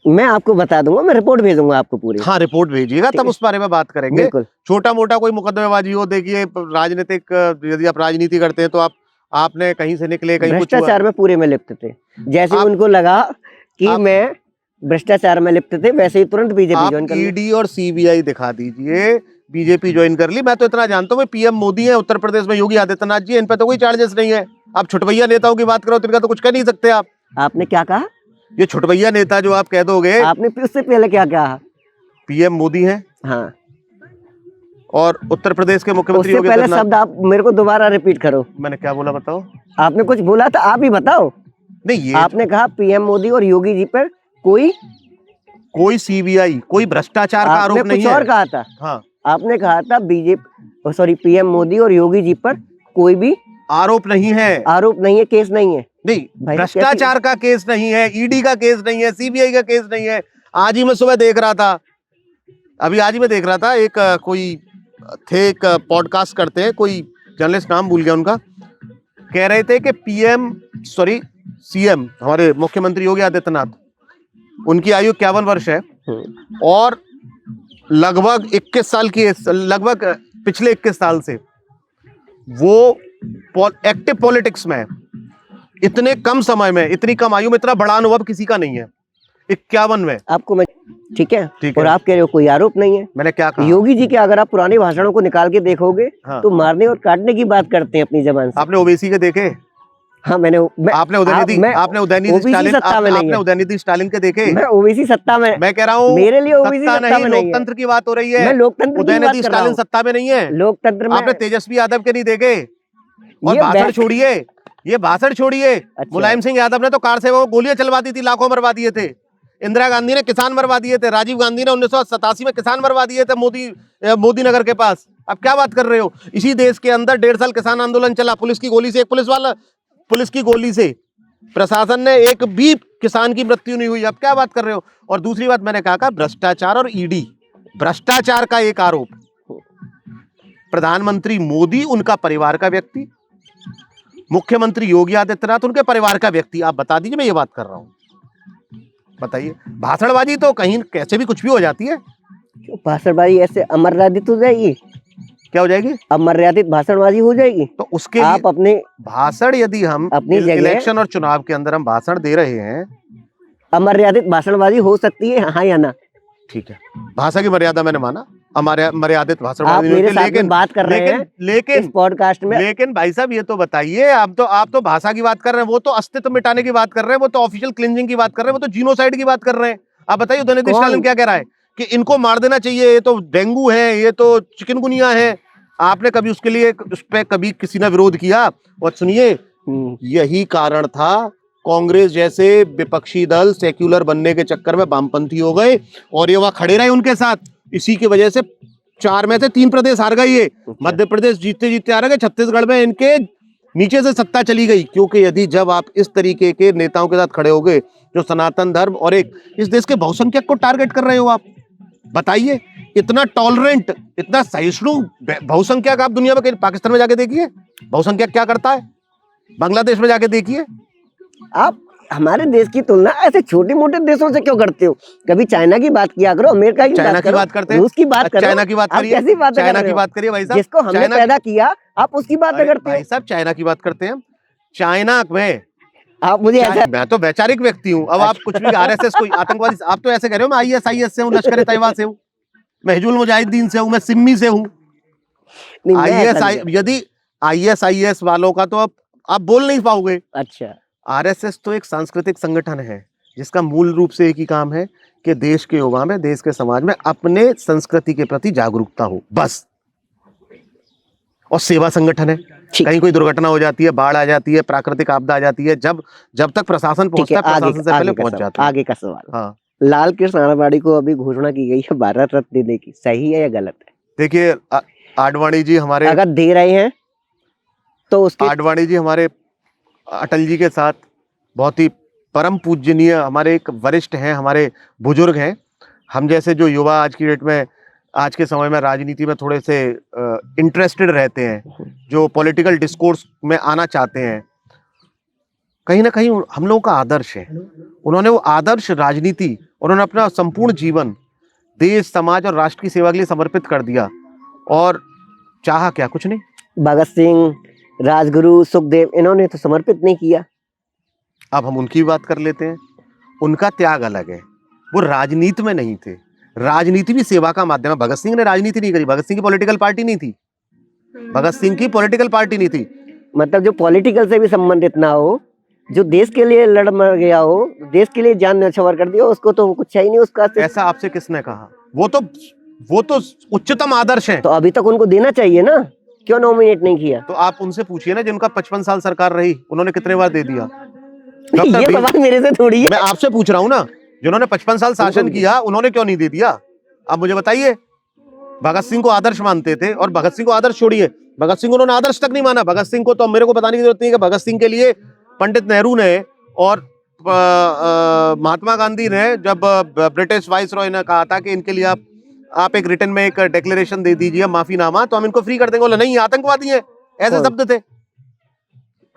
मैं आपको बता दूंगा, मैं रिपोर्ट भेजूंगा आपको पूरी। हाँ, रिपोर्ट भेजिएगा, तब उस बारे में बात करेंगे। छोटा मोटा कोई मुकदमेबाजी हो, देखिए राजनीतिक, यदि आप राजनीति करते हैं तो आपने कहीं से निकले, कहीं कुछ भ्रष्टाचार में पूरे में लिप्त थे। जैसे उनको लगा कि मैं भ्रष्टाचार में लिप्त थे, वैसे ही तुरंत बीजेपी ज्वाइन कर ली। ईडी और सीबीआई दिखा दीजिए, बीजेपी ज्वाइन कर ली। मैं तो इतना जानता हूँ, पीएम मोदी है, उत्तर प्रदेश में योगी आदित्यनाथ जी, इन पे तो कोई चार्जेस नहीं है। आप छुटभैया नेताओं की बात करो तो इनका तो कुछ कह नहीं सकते आप। आपने क्या कहा? ये छुटभैया नेता जो आप कह दोगे। आपने उससे पहले क्या कहा? पीएम मोदी है, हाँ, और उत्तर प्रदेश के मुख्यमंत्री योगी आदित्यनाथ। पहले शब्द आप मेरे को दोबारा रिपीट करो। मैंने क्या बोला बताओ? आपने कुछ बोला था, आप ही बताओ। नहीं, ये आपने कहा पीएम मोदी और योगी जी पर कोई सीबीआई, कोई भ्रष्टाचार का आरोप नहीं है। कुछ और कहा था। हाँ, आपने कहा था पीएम मोदी और योगी जी पर कोई भी आरोप नहीं है। आरोप नहीं है, केस नहीं है। नहीं, भ्रष्टाचार का केस नहीं है, ईडी का केस नहीं है, सीबीआई का केस नहीं है। आज ही मैं सुबह देख रहा था, एक कोई थे, एक पॉडकास्ट करते हैं, कोई जर्नलिस्ट, नाम भूल गया उनका, कह रहे थे कि सीएम हमारे मुख्यमंत्री योगी आदित्यनाथ, उनकी आयु 51 वर्ष है और लगभग 21 साल की, लगभग पिछले 21 साल से वो एक्टिव पॉलिटिक्स में है। इतने कम समय में, इतनी कम आयु में इतना बड़ा अनुभव किसी का नहीं है। 51 में आपको मैं ठीक है, ठीक और है। आप कह रहे हो कोई आरोप नहीं है। मैंने क्या कहा? योगी जी के अगर आप पुराने भाषणों को निकाल के देखोगे हाँ। तो मारने और काटने की बात करते हैं अपनी जबान से। आपने ओबीसी के देखे? हाँ आपने उदयनिधि स्टालिन के देखे? मैं ओबीसी सत्ता में, मैं कह रहा हूँ मेरे लिए ओबीसी सत्ता सत्ता नहीं, में नहीं है। लोकतंत्र की बात हो रही है। मैं लोकतंत्र की बात उदयनिधि कर रहा स्टालिन हूँ। सत्ता में नहीं है। लोकतंत्र में आपने तेजस्वी यादव के नहीं देखे? और ये भाषण छोड़िए, ये भाषण छोड़िए। अच्छा। मुलायम सिंह यादव ने तो कार सेवकों को गोलियां चलवा दी थी, लाखों मरवा दिए थे। इंदिरा गांधी ने किसान मरवा दिए थे। राजीव गांधी ने 1987 में किसान मरवा दिए थे मोदी नगर के पास। अब क्या बात कर रहे हो? इसी देश के अंदर 1.5 साल किसान आंदोलन चला, पुलिस की गोली से, एक पुलिस की गोली से प्रशासन ने एक भी किसान की मृत्यु नहीं हुई। अब क्या बात कर रहे हो? और दूसरी बात मैंने कहा भ्रष्टाचार और ईडी, भ्रष्टाचार का एक आरोप, प्रधानमंत्री मोदी उनका परिवार का व्यक्ति, मुख्यमंत्री योगी आदित्यनाथ उनके परिवार का व्यक्ति। आप बता दीजिए, मैं ये बात कर रहा हूं, बताइए। भाषणबाजी तो कहीं कैसे भी कुछ भी हो जाती है। भाषणबाजी ऐसे अमर्यादित हो जाएगी? क्या हो जाएगी? अमर्यादित भाषणबाजी हो जाएगी। तो उसके आप अपने भाषण, यदि हम अपनी इलेक्शन और चुनाव के अंदर हम भाषण दे रहे हैं, अमर्यादित भाषणबाजी हो सकती है, हाँ या ना? ठीक है, भाषा की मर्यादा मैंने माना, हमारे मर्यादित भाषण, आप मेरे साथ में बात कर रहे हैं लेकिन इस पॉडकास्ट में। लेकिन भाई साहब ये तो बताइए, आप तो भाषा की बात कर रहे हैं, वो तो अस्तित्व मिटाने की बात कर रहे हैं, वो तो ऑफिशियल क्लिंजिंग की बात कर रहे हैं, वो तो जीनोसाइड की बात कर रहे हैं। आप बताइए उदयनिधि स्टालिन क्या कह रहा है कि इनको मार देना चाहिए, ये तो डेंगू है, ये तो चिकनगुनिया है। आपने कभी उसके लिए, उस पर कभी किसी ने विरोध किया? और सुनिए, यही कारण था कांग्रेस जैसे विपक्षी दल सेक्युलर बनने के चक्कर में वामपंथी हो गए और ये वहां खड़े रहे उनके साथ। इसी की वजह से 4 में से 3 प्रदेश हार गए। ये मध्य प्रदेश जीतते जीतते आ रहे, छत्तीसगढ़ में इनके नीचे से सत्ता चली गई। क्योंकि यदि जब आप इस तरीके के नेताओं के साथ खड़े हो गए जो सनातन धर्म और एक इस देश के बहुसंख्यक को टारगेट कर रहे हो, आप बताइए, इतना टॉलरेंट, इतना सहिष्णु बहुसंख्यक आप दुनिया में, पाकिस्तान में जाके देखिए बहुसंख्यक क्या करता है, बांग्लादेश में जाके देखिए। आप हमारे देश की तुलना ऐसे छोटे मोटे देशों से क्यों करते हो? कभी चाइना की बात किया करो, अमेरिका की बात करते हैं, रूस की बात करो, चाइना की बात करिए, कैसी बात चाइना की बात करिए भाई साहब, जिसको हमने पैदा किया, आप उसकी बात करते हो। भाई साहब चाइना की बात करते हैं, चाइना में आप मुझे ऐसा, मैं तो वैचारिक व्यक्ति हूँ। अब आप कुछ भी आरएसएस कोई आतंकवादी, आप तो ऐसे कह रहे हो मैं आईएसआईएस से हूँ, लश्कर तैयबा से हूँ, मैं हिजबुल मुजाहिदीन से हूँ, मैं सिम्मी से हूँ। यदि आईएसआईएस वालों का तो आप बोल नहीं पाओगे। अच्छा, आरएसएस तो एक सांस्कृतिक संगठन है जिसका मूल रूप से एक ही काम है कि देश के युवा में, देश के समाज में अपने संस्कृति के प्रति जागरूकता हो, बस। और सेवा संगठन है। कहीं कोई दुर्घटना हो जाती है, बाढ़ आ जाती है, प्राकृतिक आपदा आ जाती है, जब तक प्रशासन पहुंचता है, प्रशासन से पहले पहुंच जाता है। आगे का सवाल, हाँ, लाल कृष्ण आडवाणी को अभी घोषणा की गई है भारत रत्न देने की, सही है या गलत है? देखिए आडवाणी जी हमारे, अगर दे रहे हैं तो उसके, आडवाणी जी हमारे अटल जी के साथ बहुत ही परम पूजनीय, हमारे एक वरिष्ठ हैं, हमारे बुजुर्ग हैं। हम जैसे जो युवा आज की डेट में, आज के समय में राजनीति में थोड़े से इंटरेस्टेड रहते हैं, जो पॉलिटिकल डिस्कोर्स में आना चाहते हैं, कहीं ना कहीं हम लोगों का आदर्श है। उन्होंने वो आदर्श राजनीति, उन्होंने अपना संपूर्ण जीवन देश, समाज और राष्ट्र की सेवा के लिए समर्पित कर दिया। और चाहा क्या? कुछ नहीं। भगत सिंह, राजगुरु, सुखदेव, इन्होंने तो समर्पित नहीं किया। अब हम उनकी बात कर लेते हैं। उनका त्याग अलग है, वो राजनीति में नहीं थे। राजनीति भी सेवा का माध्यम है। भगत सिंह ने राजनीति नहीं करी, भगत सिंह की पॉलिटिकल पार्टी नहीं थी, भगत सिंह की पॉलिटिकल पार्टी नहीं थी। मतलब जो पॉलिटिकल से भी संबंधित ना हो, जो देश के लिए लड़ मर गया हो, देश के लिए जान न्यौछावर कर दिया, उसको तो कुछ है ही नहीं उसका। ऐसा आपसे किसने कहा? वो तो उच्चतम आदर्श है। तो अभी तक उनको देना चाहिए ना, क्यों नॉमिनेट नहीं किया? तो आप उनसे पूछिए ना, जिनका 55 साल सरकार रही, उन्होंने कितने बार दे दिया? ये सवाल मेरे से थोड़ी है, मैं आपसे पूछ रहा हूँ ना, जिन्होंने 55 साल शासन किया, उन्होंने क्यों नहीं दे दिया? आप मुझे बताइए। भगत सिंह को आदर्श मानते थे, और भगत सिंह को आदर्श छोड़िए, भगत सिंह उन्होंने आदर्श तक नहीं माना। भगत सिंह को तो मेरे को बताने की जरूरत नहीं है कि भगत सिंह के लिए पंडित नेहरू ने और महात्मा गांधी ने, जब ब्रिटिश वाइस रॉय ने कहा था कि इनके लिए आप एक रिटर्न में एक डिक्लेरेशन दे दीजिए, माफीनामा, तो हम इनको फ्री कर देंगे, बोला नहीं आतंकवादी है, ऐसे शब्द थे।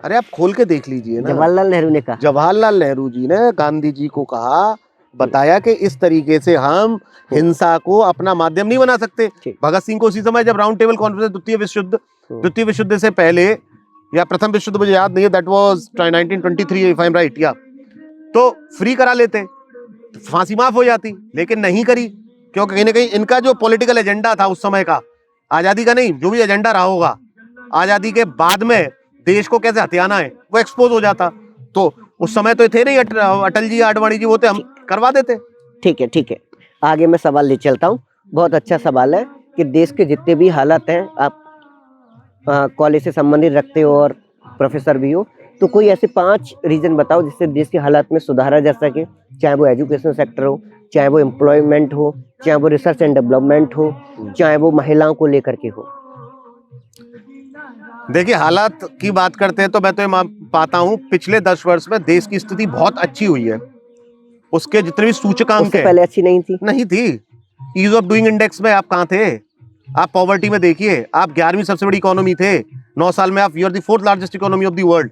अरे आप खोल के देख लीजिए ना। जवाहरलाल नेहरू ने कहा, जवाहरलाल नेहरू जी ने गांधी जी को कहा, बताया कि इस तरीके से हम हिंसा को अपना माध्यम नहीं बना सकते। ठीक। भगत सिंह को उसी समय जब राउंड टेबल कॉन्फ्रेंस द्वितीय विश्व युद्ध से पहले या प्रथम विश्व युद्ध मुझे याद नहीं है, that was 1923 if I am right, या तो फ्री करा लेते, फांसी माफ हो जाती, लेकिन नहीं करी क्योंकि कहीं ना कहीं इनका जो पॉलिटिकल एजेंडा था उस समय का, आजादी का नहीं, जो भी एजेंडा रहा होगा, आजादी के बाद में देश को कैसे हथियाना है वो एक्सपोज हो जाता। तो उस समय तो थे नहीं अटल जी, आडवाणी जी, वो थे, हम करवा देते। ठीक है, ठीक है, आगे मैं सवाल ले चलता हूँ। बहुत अच्छा सवाल है कि देश के जितने भी हालात हैं, आप कॉलेज से संबंधित रखते हो और प्रोफेसर भी हो, तो कोई ऐसे 5 रीजन बताओ जिससे देश के हालात में सुधारा जा सके, चाहे वो एजुकेशन सेक्टर हो, चाहे वो एम्प्लॉयमेंट हो, चाहे वो रिसर्च एंड डेवलपमेंट हो, चाहे वो महिलाओं को लेकर के हो। देखिए, हालात की बात करते हैं तो मैं तो ये पाता हूं पिछले 10 वर्ष में देश की स्थिति बहुत अच्छी हुई है। उसके जितने भी सूचकांक उससे है, पहले अच्छी नहीं थी। नहीं थी। ईज ऑफ डूइंग इंडेक्स में आप कहां थे? आप पॉवर्टी में देखिए, आप 11वीं सबसे बड़ी इकोनॉमी थे 9 साल में, आप you are the 4th largest economy of the world,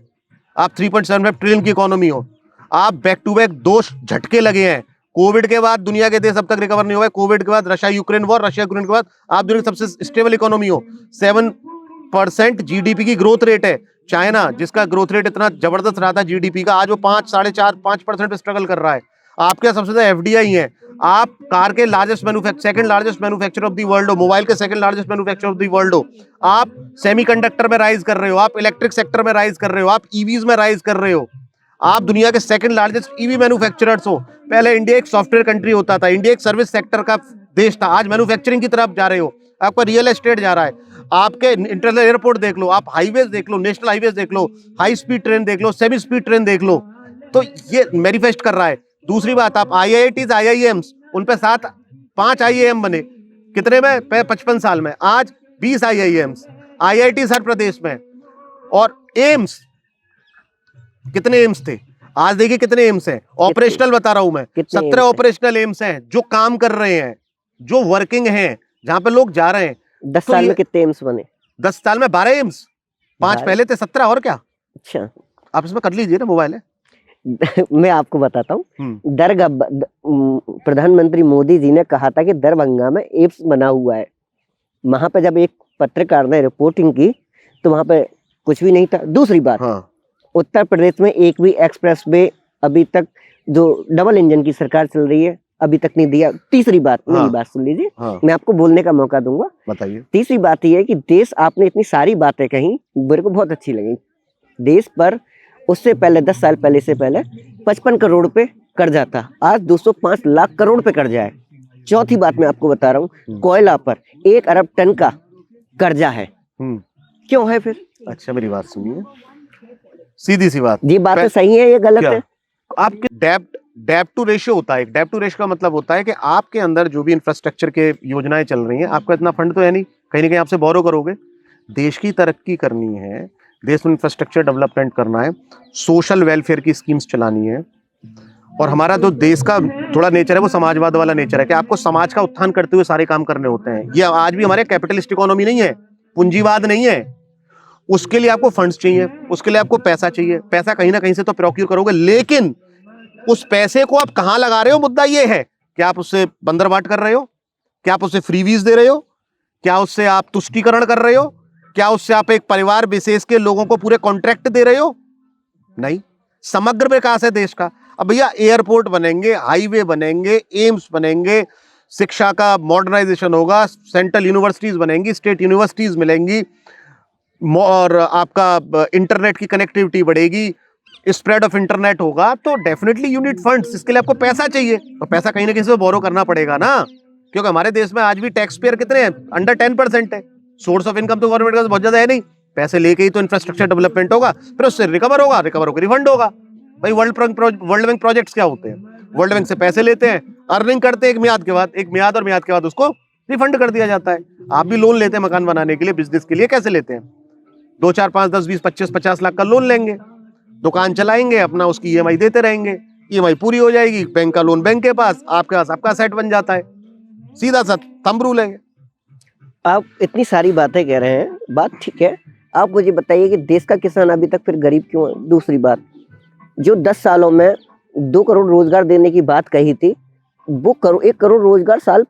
आप 3.75 ट्रिलियन की इकोनॉमी हो, आप बैक टू बैक 2 झटके लगे हैं। कोविड के बाद दुनिया के देश अब तक रिकवर नहीं हुए, कोविड के बाद Russia Ukraine war, Russia Ukraine के बाद आप दुनिया की सबसे स्टेबल इकोनॉमी हो, 7% जीडीपी की ग्रोथ रेट है। चाइना जिसका ग्रोथ रेट इतना जबरदस्त रहा था जीडीपी का, आज वो 5, 4.5, 5% पे स्ट्रगल कर रहा है। आपके सबसे ज्यादा एफडीआई है, आप कार के second largest manufacturer of the world हो, मोबाइल के second largest manufacturer of the world हो, आप सेमीकंडक्टर में राइज कर रहे हो, आप इलेक्ट्रिक सेक्टर में राइज कर रहे हो, आप ईवीज में राइज कर रहे हो, आप दुनिया के सेकंड लार्जेस्ट ईवी मैन्युफैक्चरर्स हो। पहले इंडिया एक सॉफ्टवेयर कंट्री होता था, इंडिया एक सर्विस सेक्टर का देश था, आज मैन्युफैक्चरिंग की तरफ जा रहे हो, आपका रियल एस्टेट जा रहा है। आपके इंटरनेशनल एयरपोर्ट देख लो, आप हाईवेज देख लो, नेशनल हाईवेज देख लो, हाई स्पीड ट्रेन देख लो, सेमी स्पीड ट्रेन देख लो, तो ये मैनिफेस्ट कर रहा है। दूसरी बात, आप आईआईटीज, आईआईएम्स, उन पे 5 आईआईएम बने कितने में? 55 साल में। आज 20 आईआईएम्स, आईआईटीज हर प्रदेश में। और एम्स, कितने एम्स थे? आज देखिए कितने एम्स हैं। ऑपरेशनल बता रहा हूं मैं, 17 ऑपरेशनल एम्स हैं जो काम कर रहे हैं, जो वर्किंग हैं, जहां पे लोग जा रहे हैं। 10 साल में कितने एम्स बने? 10 साल में 12 एम्स, 5 पहले थे, 17 और क्या। अच्छा, आप इसमें कर लीजिए ना, मोबाइल है। मैं आपको बताता हूँ, प्रधानमंत्री मोदी जी ने कहा था कि दरभंगा में एम्स बना हुआ है। वहां पे जब एक पत्रकार ने रिपोर्टिंग की तो वहां पे कुछ भी नहीं था। दूसरी बात, हाँ। उत्तर प्रदेश में एक भी एक्सप्रेस वे अभी तक, जो डबल इंजन की सरकार चल रही है, अभी तक नहीं दिया। तीसरी बात, मेरी बात सुन लीजिए, मैं आपको बोलने का मौका दूंगा, बताइए। तीसरी बात यह है कि देश, आपने इतनी सारी बातें कही, मेरे को बहुत अच्छी लगी। देश पर उससे पहले 10 साल पहले से पहले 55 करोड़ पे कर्जा था, आज 205 लाख करोड़ पे कर्जा है। चौथी बात मैं आपको बता रहा हूँ, कोयला पर 1 अरब टन का कर्जा है। क्यों है फिर? अच्छा, मेरी बात सुनिए, सीधी सी बात, ये बातें सही है, ये गलत है? आपके डेब्ट टू रेशियो होता है। डेब्ट टू रेशियो का मतलब होता है कि आपके अंदर जो भी इंफ्रास्ट्रक्चर के योजनाएं चल रही हैं, आपका इतना फंड तो है नहीं, कहीं ना कहीं आपसे बोरो करोगे। देश की तरक्की करनी है, देश में इंफ्रास्ट्रक्चर डेवलपमेंट करना है, सोशल वेलफेयर की स्कीम्स चलानी है। और हमारा जो देश का थोड़ा नेचर है वो समाजवाद वाला नेचर है कि आपको समाज का उत्थान करते हुए सारे काम करने होते हैं। ये आज भी हमारे कैपिटलिस्ट इकोनॉमी नहीं है, पूंजीवाद नहीं है। उसके लिए आपको फंड्स चाहिए, उसके लिए आपको पैसा चाहिए, पैसा कहीं ना कहीं से तो प्रोक्यूर करोगे, लेकिन उस पैसे को आप कहां लगा रहे हो, मुद्दा ये है। क्या आप उससे बंदरबाट कर रहे हो? क्या आप उससे फ्रीवीज दे रहे हो? क्या उससे आप तुष्टीकरण कर रहे हो? क्या उससे आप एक परिवार विशेष के लोगों को पूरे कॉन्ट्रैक्ट दे रहे हो? नहीं, समग्र विकास है देश का। अब भैया एयरपोर्ट बनेंगे, हाईवे बनेंगे, एम्स बनेंगे, शिक्षा का मॉडर्नाइजेशन होगा, सेंट्रल यूनिवर्सिटीज बनेंगी, स्टेट यूनिवर्सिटीज मिलेंगी, और आपका इंटरनेट की कनेक्टिविटी बढ़ेगी, स्प्रेड ऑफ इंटरनेट होगा, तो डेफिनेटली यू नीड फंड्स। इसके लिए आपको पैसा चाहिए, और पैसा कहीं ना कहीं से बोरो करना पड़ेगा ना, क्योंकि हमारे देश में आज भी टैक्स पेयर कितने हैं? अंडर 10% है। सोर्स ऑफ इनकम तो गवर्नमेंट का बहुत ज्यादा है नहीं, पैसे लेके ही तो इंफ्रास्ट्रक्चर डेवलपमेंट होगा, फिर उससे रिकवर होकर रिफंड होगा। भाई वर्ल्ड बैंक प्रोजेक्ट्स क्या होते हैं? वर्ल्ड बैंक से पैसे लेते हैं, अर्निंग करते हैं, एक मियाद और मियाद के बाद उसको रिफंड कर दिया जाता है। आप भी लोन लेते हैं मकान बनाने के लिए, बिजनेस के लिए, कैसे लेते हैं? 2, 4, 5, 10, 20, 25, 50 लाख का लोन लेंगे, दुकान चलाएंगे, अपना उसकी ईएमआई देते रहेंगे, ईएमआई पूरी हो जाएगी, बैंक का लोन बैंक के पास, आपके पास आपका सेट बन जाता है। सीधा सा थंब रूल है। आप इतनी सारी बातें कह रहे हैं, बात ठीक है, आप मुझे बताइए कि देश का किसान अभी तक फिर गरीब क्यों है? दूसरी बात, जो 10 सालों में 2 करोड़ रोजगार देने की बात कही थी, वो 1 करोड़ रोजगार साल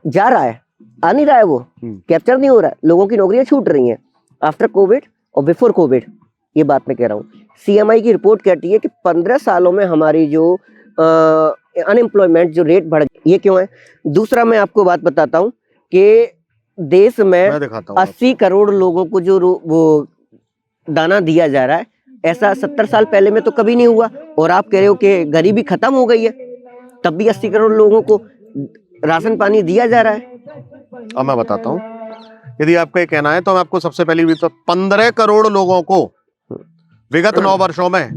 जा रहा है, आ नहीं रहा है, वो कैप्चर नहीं हो रहा है, लोगों की नौकरियां छूट रही हैं आफ्टर कोविड और बिफोर कोविड। ये बात मैं कह रहा हूँ। CMI की रिपोर्ट कहती है कि 15 सालों में हमारी जो अनएम्प्लॉयमेंट जो रेट बढ़ गई, ये क्यों है? दूसरा मैं आपको बात बताता हूँ कि देश में 80 करोड़ लोगों को जो वो दाना दिया जा रहा है, ऐसा 70 साल पहले में तो कभी नहीं हुआ। और आप कह रहे हो कि गरीबी खत्म हो गई है, तब भी 80 करोड़ लोगों को राशन पानी दिया जा रहा है। अब मैं बताता हूँ, यदि आपका ये कहना है तो मैं आपको सबसे पहले भी तो 15 करोड़ लोगों को विगत 9 वर्षों में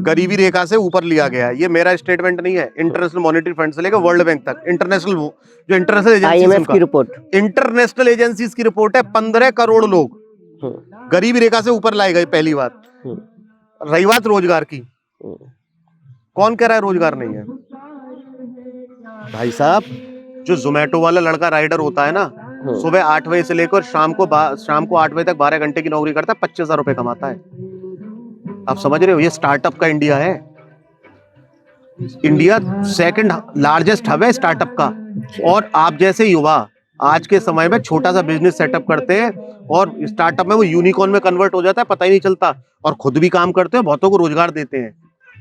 गरीबी रेखा से ऊपर लिया गया है। ये मेरा स्टेटमेंट नहीं है, इंटरनेशनल मॉनेटरी फंड से लेकर वर्ल्ड बैंक तक, इंटरनेशनल IMF की रिपोर्ट, इंटरनेशनल एजेंसीज की रिपोर्ट है। 15 करोड़ लोग गरीबी रेखा से ऊपर लाए गए, पहली बात। रही बात रोजगार की, कौन कह रहा है रोजगार नहीं है? भाई साहब, जो जोमेटो वाला लड़का राइडर होता है ना, सुबह 8 बजे से लेकर शाम को 8 बजे तक 12 घंटे की नौकरी करता है, 25,000 रुपए कमाता है। आप समझ रहे हो? ये स्टार्टअप का इंडिया है। इंडिया सेकंड लार्जेस्ट हब है स्टार्टअप का। और आप जैसे युवा आज के समय में छोटा सा बिजनेस सेटअप करते हैं और स्टार्टअप में वो यूनिकॉर्न में कन्वर्ट हो जाता है, पता ही नहीं चलता, और खुद भी काम करते हैं, बहुतों को रोजगार देते हैं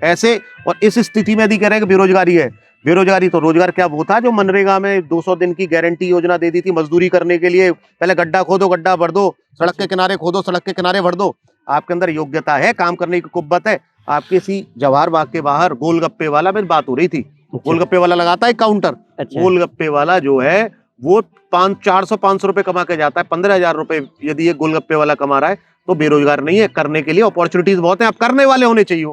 ऐसे। और इस स्थिति में यदि कह रहे हैं कि बेरोजगारी है, बेरोजगारी तो रोजगार क्या वो था जो मनरेगा में 200 दिन की गारंटी योजना दे दी थी मजदूरी करने के लिए। पहले गड्ढा खोदो, गड्ढा भर दो, सड़क के किनारे खोदो, सड़क के किनारे भर दो। आपके अंदर योग्यता है, काम करने की कुव्वत है। आपके सी जवाहर बाग के बाहर गोलगप्पे वाला, मेरी बात हो रही थी, गोलगप्पे वाला लगाता है काउंटर, गोलगप्पे वाला जो है वो 400-500 रुपए कमा के जाता है। 15,000 रुपए यदि ये गोलगप्पे वाला कमा रहा है तो बेरोजगार नहीं है। करने के लिए अपॉर्चुनिटीज बहुत है, आप करने वाले होने चाहिए।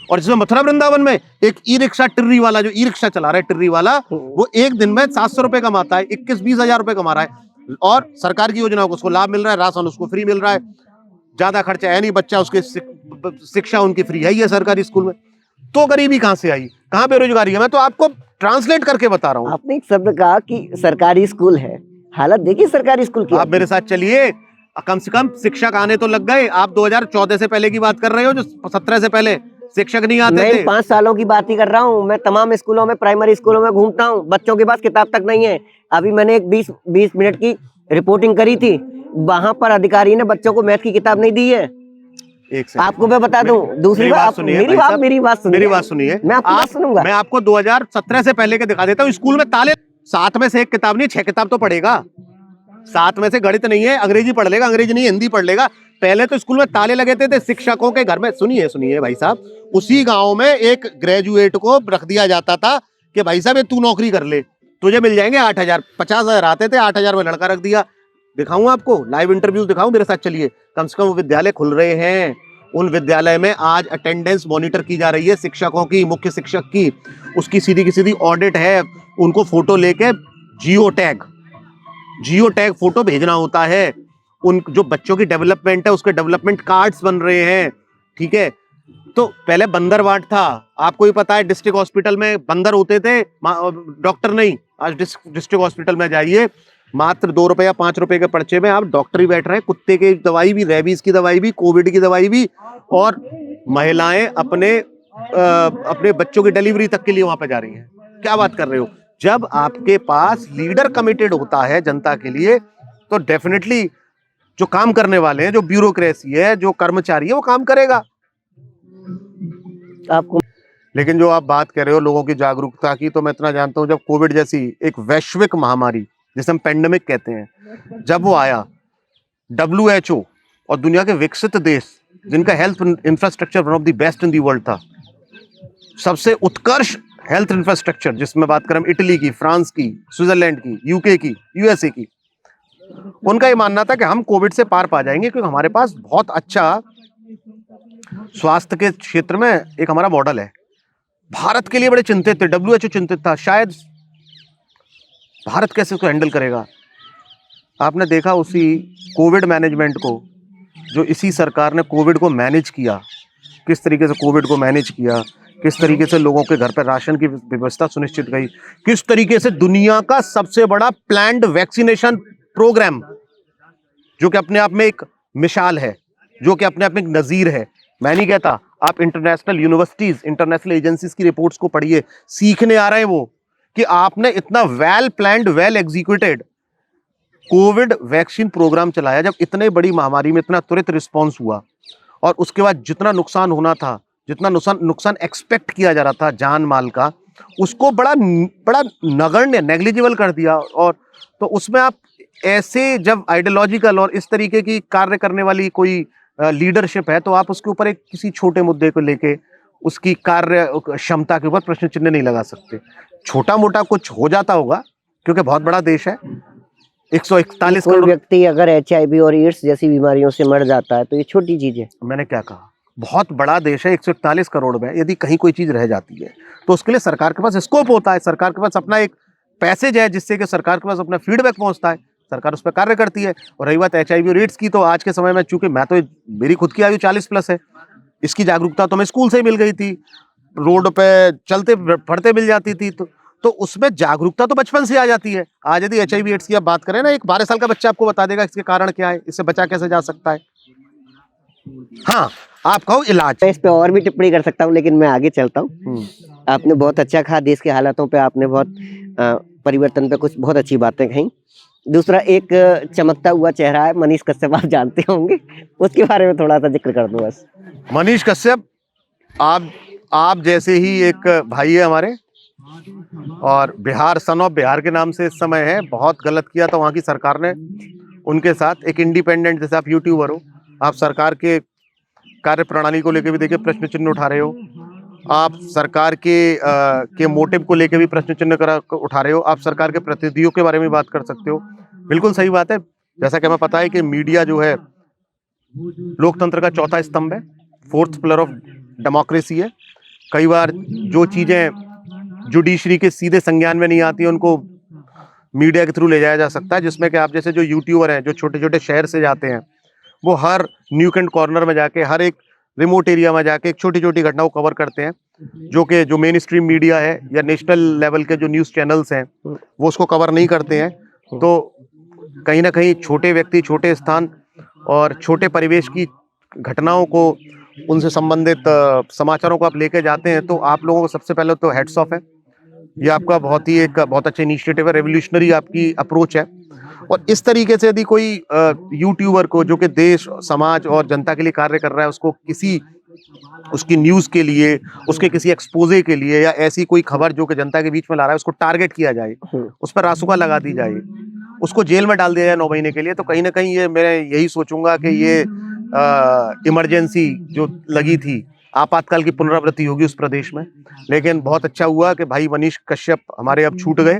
और जिसमें मथुरा वृंदावन में एक ई रिक्शा टिर्री वाला, जो ई रिक्शा चला रहा है टिर्री वाला, वो एक दिन में 700 रुपए कमाता है, 21-20 हजार रुपए कमा रहा है। और सरकार की योजनाओं को उसको लाभ मिल रहा है, राशन उसको फ्री मिल रहा है, ज्यादा खर्चा है नहीं, बच्चा उसके शिक्षा उनकी फ्री है ये सरकारी स्कूल में। तो गरीबी कहां से आई, कहां बेरोजगारी है? मैं तो आपको ट्रांसलेट करके बता रहा हूं। आपने एक शब्द कहा कि सरकारी स्कूल है, हालत देखिए सरकारी स्कूल की। आप मेरे साथ चलिए, कम से कम शिक्षक आने तो लग गए। आप 2014 से पहले की बात कर रहे हो, जो 17 से पहले शिक्षक नहीं आते थे। 5 सालों की बात ही कर रहा हूँ मैं। तमाम स्कूलों में, प्राइमरी स्कूलों में घूमता हूँ, बच्चों के पास किताब तक नहीं है। अभी मैंने एक 20 मिनट की रिपोर्टिंग करी थी, वहां पर अधिकारी ने बच्चों को मैथ की किताब नहीं दी है। आपको मैं बता दूं, दूसरी बात, मेरी बात सुनिए, मैं आपकी बात सुनूंगा। मैं आपको 2017 से पहले के दिखा देता हूँ। स्कूल में ताले 7 में से 1 किताब नहीं, 6 किताब तो पढ़ेगा। 7 में से गणित नहीं है, अंग्रेजी पढ़ लेगा, अंग्रेजी नहीं हिंदी पढ़ लेगा। पहले तो स्कूल में ताले लगे थे शिक्षकों के घर में। सुनिए भाई साहब, उसी गांव में एक ग्रेजुएट को रख दिया जाता था कि भाई साहब ये तू नौकरी कर ले, तुझे मिल जाएंगे 8,000। 50,000 आते थे, 8,000 में लड़का रख दिया। दिखाऊं आपको लाइव इंटरव्यू, दिखाऊं? मेरे साथ चलिए। कम से कम वो विद्यालय खुल रहे हैं, उन विद्यालय में आज अटेंडेंस मॉनिटर की जा रही है शिक्षकों की, मुख्य शिक्षक की, उसकी सीधी की सीधी ऑडिट है। उनको फोटो लेके जियो टैग फोटो भेजना होता है। उन जो बच्चों की डेवलपमेंट है उसके डेवलपमेंट कार्ड्स बन रहे हैं, ठीक है। तो पहले बंदर वार्ड था, आपको ही पता है, डिस्ट्रिक्ट हॉस्पिटल में बंदर होते थे, डॉक्टर नहीं। आज डिस्ट्रिक्ट हॉस्पिटल में जाइए, मात्र 2 रुपए या 5 रुपए के पर्चे में आप डॉक्टर ही बैठ रहे हैं। कुत्ते की दवाई भी, रेबीज की दवाई भी, कोविड की दवाई भी, और महिलाएं अपने बच्चों की डिलीवरी तक के लिए वहां पे जा रही हैं। क्या बात कर रहे हो? जब आपके पास लीडर कमिटेड होता है जनता के लिए, तो डेफिनेटली जो काम करने वाले हैं, जो ब्यूरोक्रेसी है, जो कर्मचारी है, वो काम करेगा आपको। लेकिन जो आप बात कर रहे हो लोगों की जागरूकता की, तो मैं इतना जानता हूं, जब कोविड जैसी एक वैश्विक महामारी, जिसे हम पेंडेमिक कहते हैं, जब वो आया, WHO और दुनिया के विकसित देश जिनका health infrastructure one of the best in the world था, सबसे उत्कर्ष हेल्थ इंफ्रास्ट्रक्चर जिसमें बात करें इटली की, फ्रांस की, स्विट्जरलैंड की, यूके की, USA की, उनका ये मानना था कि हम कोविड से पार पा जाएंगे क्योंकि हमारे पास बहुत अच्छा स्वास्थ्य के क्षेत्र में एक हमारा मॉडल है। भारत के लिए बड़े चिंतित थे, WHO चिंतित था, शायद भारत कैसे उसको हैंडल करेगा। आपने देखा उसी कोविड मैनेजमेंट को, जो इसी सरकार ने कोविड को मैनेज किया, किस तरीके से कोविड को मैनेज किया, किस तरीके से लोगों के घर पर राशन की व्यवस्था सुनिश्चित गई, किस तरीके से दुनिया का सबसे बड़ा प्लान्ड वैक्सीनेशन प्रोग्राम, जो कि अपने आप में एक मिसाल है, जो कि अपने आप में एक नजीर है। मैं नहीं कहता, आप इंटरनेशनल यूनिवर्सिटीज, इंटरनेशनल एजेंसीज की रिपोर्ट्स को पढ़िए, सीखने आ रहे हैं वो कि आपने इतना well planned, well executed covid vaccine programme चलाया, जब इतने बड़ी महामारी में इतना त्वरित रिस्पॉन्स हुआ, और उसके बाद जितना नुकसान होना था, जितना नुकसान एक्सपेक्ट किया जा रहा था जान माल का, उसको बड़ा बड़ा नगण्य, नेग्लिजिबल कर दिया। और तो उसमें आप ऐसे जब आइडियोलॉजिकल और इस तरीके की कार्य करने वाली कोई लीडरशिप है, तो आप उसके ऊपर एक किसी छोटे मुद्दे को लेके उसकी कार्य क्षमता के ऊपर प्रश्न चिन्ह नहीं लगा सकते। छोटा मोटा कुछ हो जाता होगा, क्योंकि बहुत बड़ा देश है, 141 कोई करोड़। व्यक्ति अगर HIV और एड्स जैसी बीमारियों से मर जाता है तो ये छोटी चीज है। मैंने क्या कहा, बहुत बड़ा देश है, 141 करोड़ में यदि कहीं कोई चीज रह जाती है तो उसके लिए सरकार के पास स्कोप होता है, सरकार के पास अपना एक पैसेज है, जिससे कि सरकार के पास अपना फीडबैक पहुंचता है, सरकार उस पर कार्य करती है। और रही बात HIV और एड्स की, तो आज के समय में, चूंकि मैं तो, मेरी खुद की आयु 40+ है, इसकी जागरूकता तो हमें स्कूल से ही मिल गई थी, रोड पे चलते पढ़ते मिल जाती थी, तो उसमें जागरूकता तो बचपन से आ जाती है। आज यदि HIV एड्स की आप बात करें ना, एक 12 साल का बच्चा आपको बता देगा इसके कारण क्या है, इससे बचा कैसे जा सकता है। हाँ, आप कहो इलाज। मैं इस पे और भी टिप्पणी कर सकता हूँ, लेकिन मैं आगे चलता हूँ। आपने बहुत अच्छा कहा, देश के हालातों पे आपने बहुत परिवर्तन पे कुछ बहुत अच्छी बातें कही। दूसरा, एक चमकता हुआ चेहरा है मनीष कश्यप, आप जानते होंगे, उसके बारे में थोड़ा सा जिक्र कर दो बस। मनीष कश्यप, आप जैसे ही एक भाई है हमारे, और बिहार, सन ऑफ बिहार के नाम से इस समय है। बहुत गलत किया था वहाँ की सरकार ने उनके साथ। एक इंडिपेंडेंट, जैसे आप यूट्यूबर हो, आप सरकार के कार्य प्रणाली को लेकर भी देखिए प्रश्न चिन्ह उठा रहे हो, आप सरकार के मोटिव को लेकर भी प्रश्न चिन्ह उठा रहे हो, आप सरकार के प्रतिनिधियों के बारे में बात कर सकते हो। बिल्कुल सही बात है। जैसा कि हमें पता है कि मीडिया जो है लोकतंत्र का चौथा स्तंभ है, 4th पिलर ऑफ डेमोक्रेसी है। कई बार जो चीजें जुडिशरी के सीधे संज्ञान में नहीं आती, उनको मीडिया के थ्रू ले जाया जा सकता है, जिसमें कि आप जैसे जो यूट्यूबर हैं, जो छोटे छोटे शहर से जाते हैं, वो हर न्यूक एंड कॉर्नर में जाके, हर एक रिमोट एरिया में जाके एक छोटी छोटी घटना को कवर करते हैं, जो मेन स्ट्रीम मीडिया है या नेशनल लेवल के जो न्यूज़ चैनल्स हैं वो उसको कवर नहीं करते हैं। तो कहीं ना कहीं छोटे व्यक्ति, छोटे स्थान और छोटे परिवेश की घटनाओं को, उनसे संबंधित समाचारों को आप लेके जाते हैं, तो आप लोगों को सबसे पहले तो हेड्स ऑफ है। ये आपका बहुत अच्छा इनिशिएटिव है, रेवोल्यूशनरी आपकी अप्रोच है। और इस तरीके से यदि कोई यूट्यूबर को, जो कि देश, समाज और जनता के लिए कार्य कर रहा है, उसको उसकी न्यूज़ के लिए, उसके किसी एक्सपोजे के लिए, या ऐसी कोई खबर जो कि जनता के बीच में ला रहा है, उसको टारगेट किया जाए, उस पर रासुका लगा दी जाए, उसको जेल में डाल दिया जाए 9 महीने के लिए, तो कहीं ना कहीं ये मैं यही सोचूंगा कि ये इमरजेंसी जो लगी थी, आपातकाल की पुनरावृत्ति होगी उस प्रदेश में। लेकिन बहुत अच्छा हुआ कि भाई मनीष कश्यप हमारे अब छूट गए,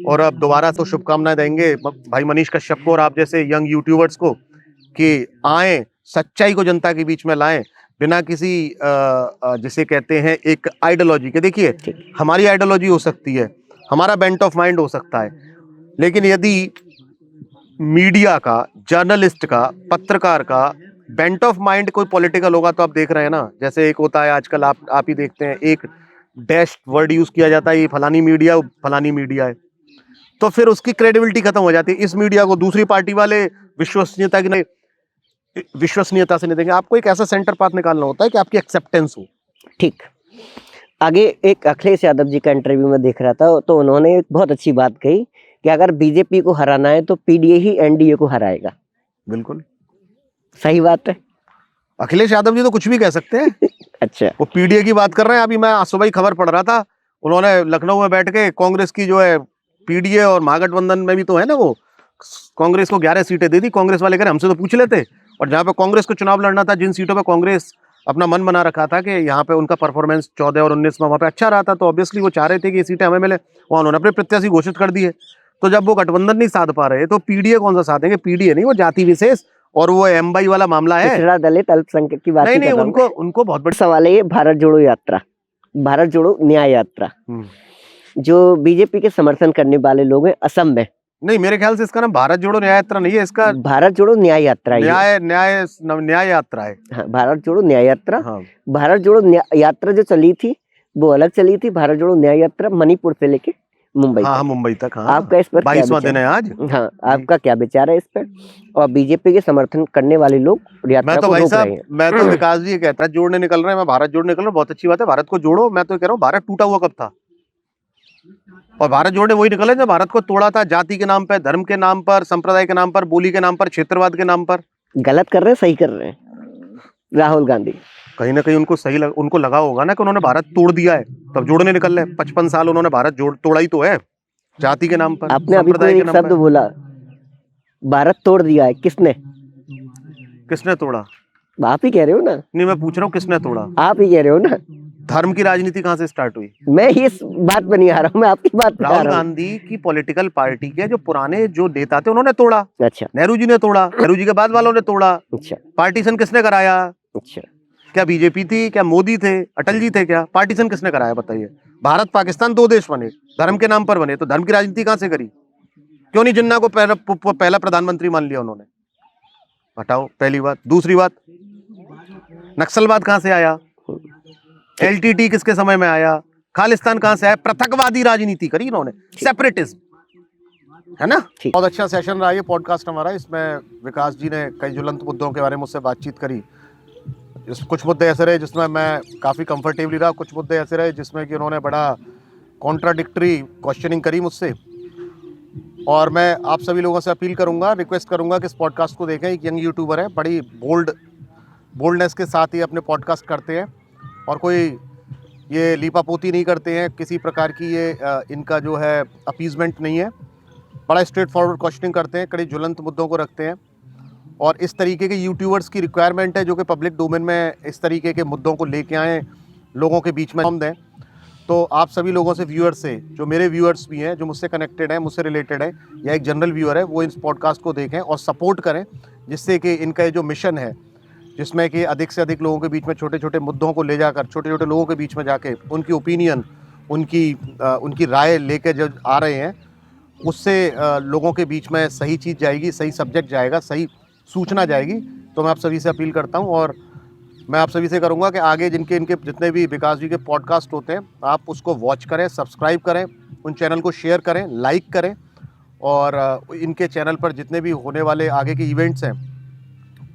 और अब दोबारा तो शुभकामनाएं देंगे भाई मनीष कश्यप को और आप जैसे यंग यूट्यूबर्स को, कि आए, सच्चाई को जनता के बीच में लाएं, बिना किसी जिसे कहते हैं एक आइडियोलॉजी के। देखिए, हमारी आइडियोलॉजी हो सकती है, हमारा बेंट ऑफ माइंड हो सकता है, लेकिन यदि मीडिया का, जर्नलिस्ट का, पत्रकार का बेंट ऑफ माइंड कोई पॉलिटिकल होगा, तो आप देख रहे हैं ना, जैसे एक होता है आजकल, आप ही देखते हैं, एक डैश वर्ड यूज किया जाता है, ये फलानी मीडिया है, तो फिर उसकी क्रेडिबिलिटी खत्म हो जाती है। इस मीडिया को दूसरी पार्टी वाले विश्वसनीयता से नहीं देंगे। आपको एक ऐसा सेंटर पाथ निकालना होता है कि आपकी एक्सेप्टेंस हो। ठीक। आगे एक अखिलेश यादव जी का इंटरव्यू में देख रहा था, तो उन्होंने एक बहुत अच्छी बात कही कि अगर बीजेपी को हराना है तो पीडीए ही एनडीए को हराएगा। बिल्कुल सही बात है। अखिलेश यादव जी तो कुछ भी कह सकते हैं। अच्छा, वो पीडीए की बात कर रहे हैं। अभी मैं सुबह ही खबर पढ़ रहा था, उन्होंने लखनऊ में बैठ के कांग्रेस की जो है पीडीए और महागठबंधन में भी तो है ना, वो कांग्रेस को 11 सीटें दे दी। कांग्रेस वाले कह रहे हमसे तो पूछ लेते, और जहाँ पे कांग्रेस को चुनाव लड़ना था, जिन सीटों पे कांग्रेस अपना मन बना रखा था कि यहाँ पे उनका परफॉर्मेंस 14 और 19 में वहाँ पे अच्छा रहा था, तो ऑब्वियसली वो चाह रहे थे कि ये सीटें हमें मिले, वहाँ उन्होंने अपने प्रत्याशी घोषित कर दिए। तो जब वो गठबंधन नहीं साध पा रहे, तो पीडीए कौन सा साधेंगे? पीडीए नहीं, वो जाति विशेष और वो एमवाई वाला मामला है, पिछड़ा दलित अल्पसंख्यक की बात नहीं, उनको बहुत बड़ा सवाल है। ये भारत जोड़ो यात्रा, भारत जोड़ो न्याय यात्रा, जो बीजेपी के समर्थन करने वाले लोग हैं असम में, नहीं, मेरे ख्याल से इसका नाम भारत जोड़ो न्याय यात्रा नहीं है, इसका भारत जोड़ो न्याय यात्रा न्याय यात्रा है। हाँ, भारत जोड़ो न्याय यात्रा। हाँ। भारत जोड़ो यात्रा जो चली थी वो अलग चली थी। भारत जोड़ो न्याय यात्रा मणिपुर से लेके मुंबई हाँ तक। हाँ, मुंबई तक। हाँ, आपका इस पर क्या 22वां विचार दिन है आज। हाँ, आपका क्या विचार है इस पर? और बीजेपी के समर्थन करने वाले लोग मैं यात्रा तो को भाई रोक रहे साहब, हैं। मैं तो विकास जी ये कहता है जोड़ने निकल रहे हैं, मैं भारत जोड़ने निकल रहा हूँ, बहुत अच्छी बात है, भारत को जोड़ो। मैं तो कह रहा हूँ भारत टूटा हुआ कब था, और भारत जोड़ने वही निकले जो भारत को तोड़ा था, जाति के नाम पर, धर्म के नाम पर, संप्रदाय के नाम पर, बोली के नाम पर, क्षेत्रवाद के नाम पर। गलत कर रहे हैं, सही कर रहे हैं राहुल गांधी? कहीं ना कहीं उनको उनको लगा होगा ना कि उन्होंने भारत तोड़ दिया है, तब जोड़ने निकल रहे हैं। 55 साल उन्होंने भारत तोड़ा ही तो है, जाति के नाम पर, आपने अभी संप्रदाय कोई के एक नाम शब्द पर। बोला, भारत तोड़ दिया है, किसने? किसने तोड़ा? आप ही कह रहे हो ना। नहीं, मैं पूछ रहा हूँ किसने तोड़ा? आप ही कह रहे हो ना। धर्म की राजनीति कहाँ से स्टार्ट हुई? मैं इस बात पर नहीं आ रहा हूँ, मैं आपकी बात पे आ राहुल रहा हूँ। गांधी की पॉलिटिकल पार्टी के जो पुराने जो नेता थे उन्होंने तोड़ा। अच्छा नेहरू जी ने तोड़ा, नेहरू जी के बाद वालों ने तोड़ा। अच्छा पार्टीशन किसने कराया? अच्छा। क्या बीजेपी थी? क्या मोदी थे? अटल जी थे? क्या पार्टीशन किसने कराया बताइए? भारत पाकिस्तान दो देश बने, धर्म के नाम पर बने, तो धर्म की राजनीति कहां से करी? क्यों नहीं जिन्ना को पहला प्रधानमंत्री मान लिया उन्होंने? हटाओ, पहली बात। दूसरी बात, नक्सलवाद कहां से आया? एलटीटी किसके समय में आया? खालिस्तान कहां से आया? पृथकवादी राजनीति करी इन्होंने, सेपरेटिज्म, है ना। बहुत अच्छा सेशन रहा ये पॉडकास्ट हमारा। इसमें विकास जी ने कई ज्वलंत मुद्दों के बारे में मुझसे बातचीत करी। कुछ मुद्दे ऐसे रहे जिसमें मैं काफ़ी कंफर्टेबली रहा, कुछ मुद्दे ऐसे रहे जिसमें कि उन्होंने बड़ा कॉन्ट्राडिक्टरी क्वेश्चनिंग करी मुझसे। और मैं आप सभी लोगों से अपील करूंगा, रिक्वेस्ट करूंगा कि इस पॉडकास्ट को देखें। एक यंग यूट्यूबर है, बड़ी बोल्डनेस के साथ ही अपने पॉडकास्ट करते हैं, और कोई ये लीपापोती नहीं करते हैं, किसी प्रकार की ये इनका जो है अपीजमेंट नहीं है। बड़ा स्ट्रेट फॉरवर्ड क्वेश्चनिंग करते हैं, कड़ी ज्वलंत मुद्दों को रखते हैं, और इस तरीके के यूट्यूबर्स की रिक्वायरमेंट है जो कि पब्लिक डोमेन में इस तरीके के मुद्दों को लेके आएँ, लोगों के बीच में हम दें। तो आप सभी लोगों से, व्यूअर्स से, जो मेरे व्यूअर्स भी हैं, जो मुझसे कनेक्टेड हैं, मुझसे रिलेटेड है, या एक जनरल व्यूअर है, वो इस पॉडकास्ट को देखें और सपोर्ट करें, जिससे कि इनका ये जो मिशन है, जिसमें कि अधिक से अधिक लोगों के बीच में छोटे छोटे मुद्दों को ले जाकर, छोटे छोटे लोगों के बीच में जाके उनकी ओपिनियन, उनकी राय लेके जो आ रहे हैं, उससे लोगों के बीच में सही चीज़ जाएगी, सही सब्जेक्ट जाएगा, सही सूचना जाएगी। तो मैं आप सभी से अपील करता हूं, और मैं आप सभी से करूंगा कि आगे इनके जितने भी विकास जी के पॉडकास्ट होते हैं, आप उसको वॉच करें, सब्सक्राइब करें, उन चैनल को शेयर करें, लाइक करें, और इनके चैनल पर जितने भी होने वाले आगे के इवेंट्स हैं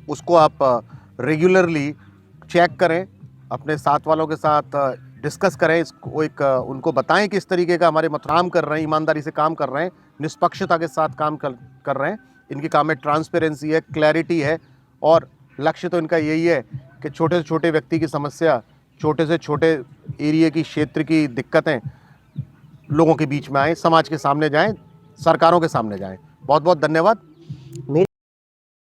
उसको आप रेगुलरली चेक करें, अपने साथ वालों के साथ डिस्कस करें, इसको एक उनको बताएं कि इस तरीके का हमारे काम कर रहे हैं, ईमानदारी से काम कर रहे हैं, निष्पक्षता के साथ काम कर रहे हैं। इनके काम में ट्रांसपेरेंसी है, क्लैरिटी है, और लक्ष्य तो इनका यही है कि छोटे से छोटे व्यक्ति की समस्या, छोटे से छोटे एरिया की, क्षेत्र की दिक्कतें लोगों के बीच में आए, समाज के सामने जाएं, सरकारों के सामने जाएं। बहुत बहुत धन्यवाद।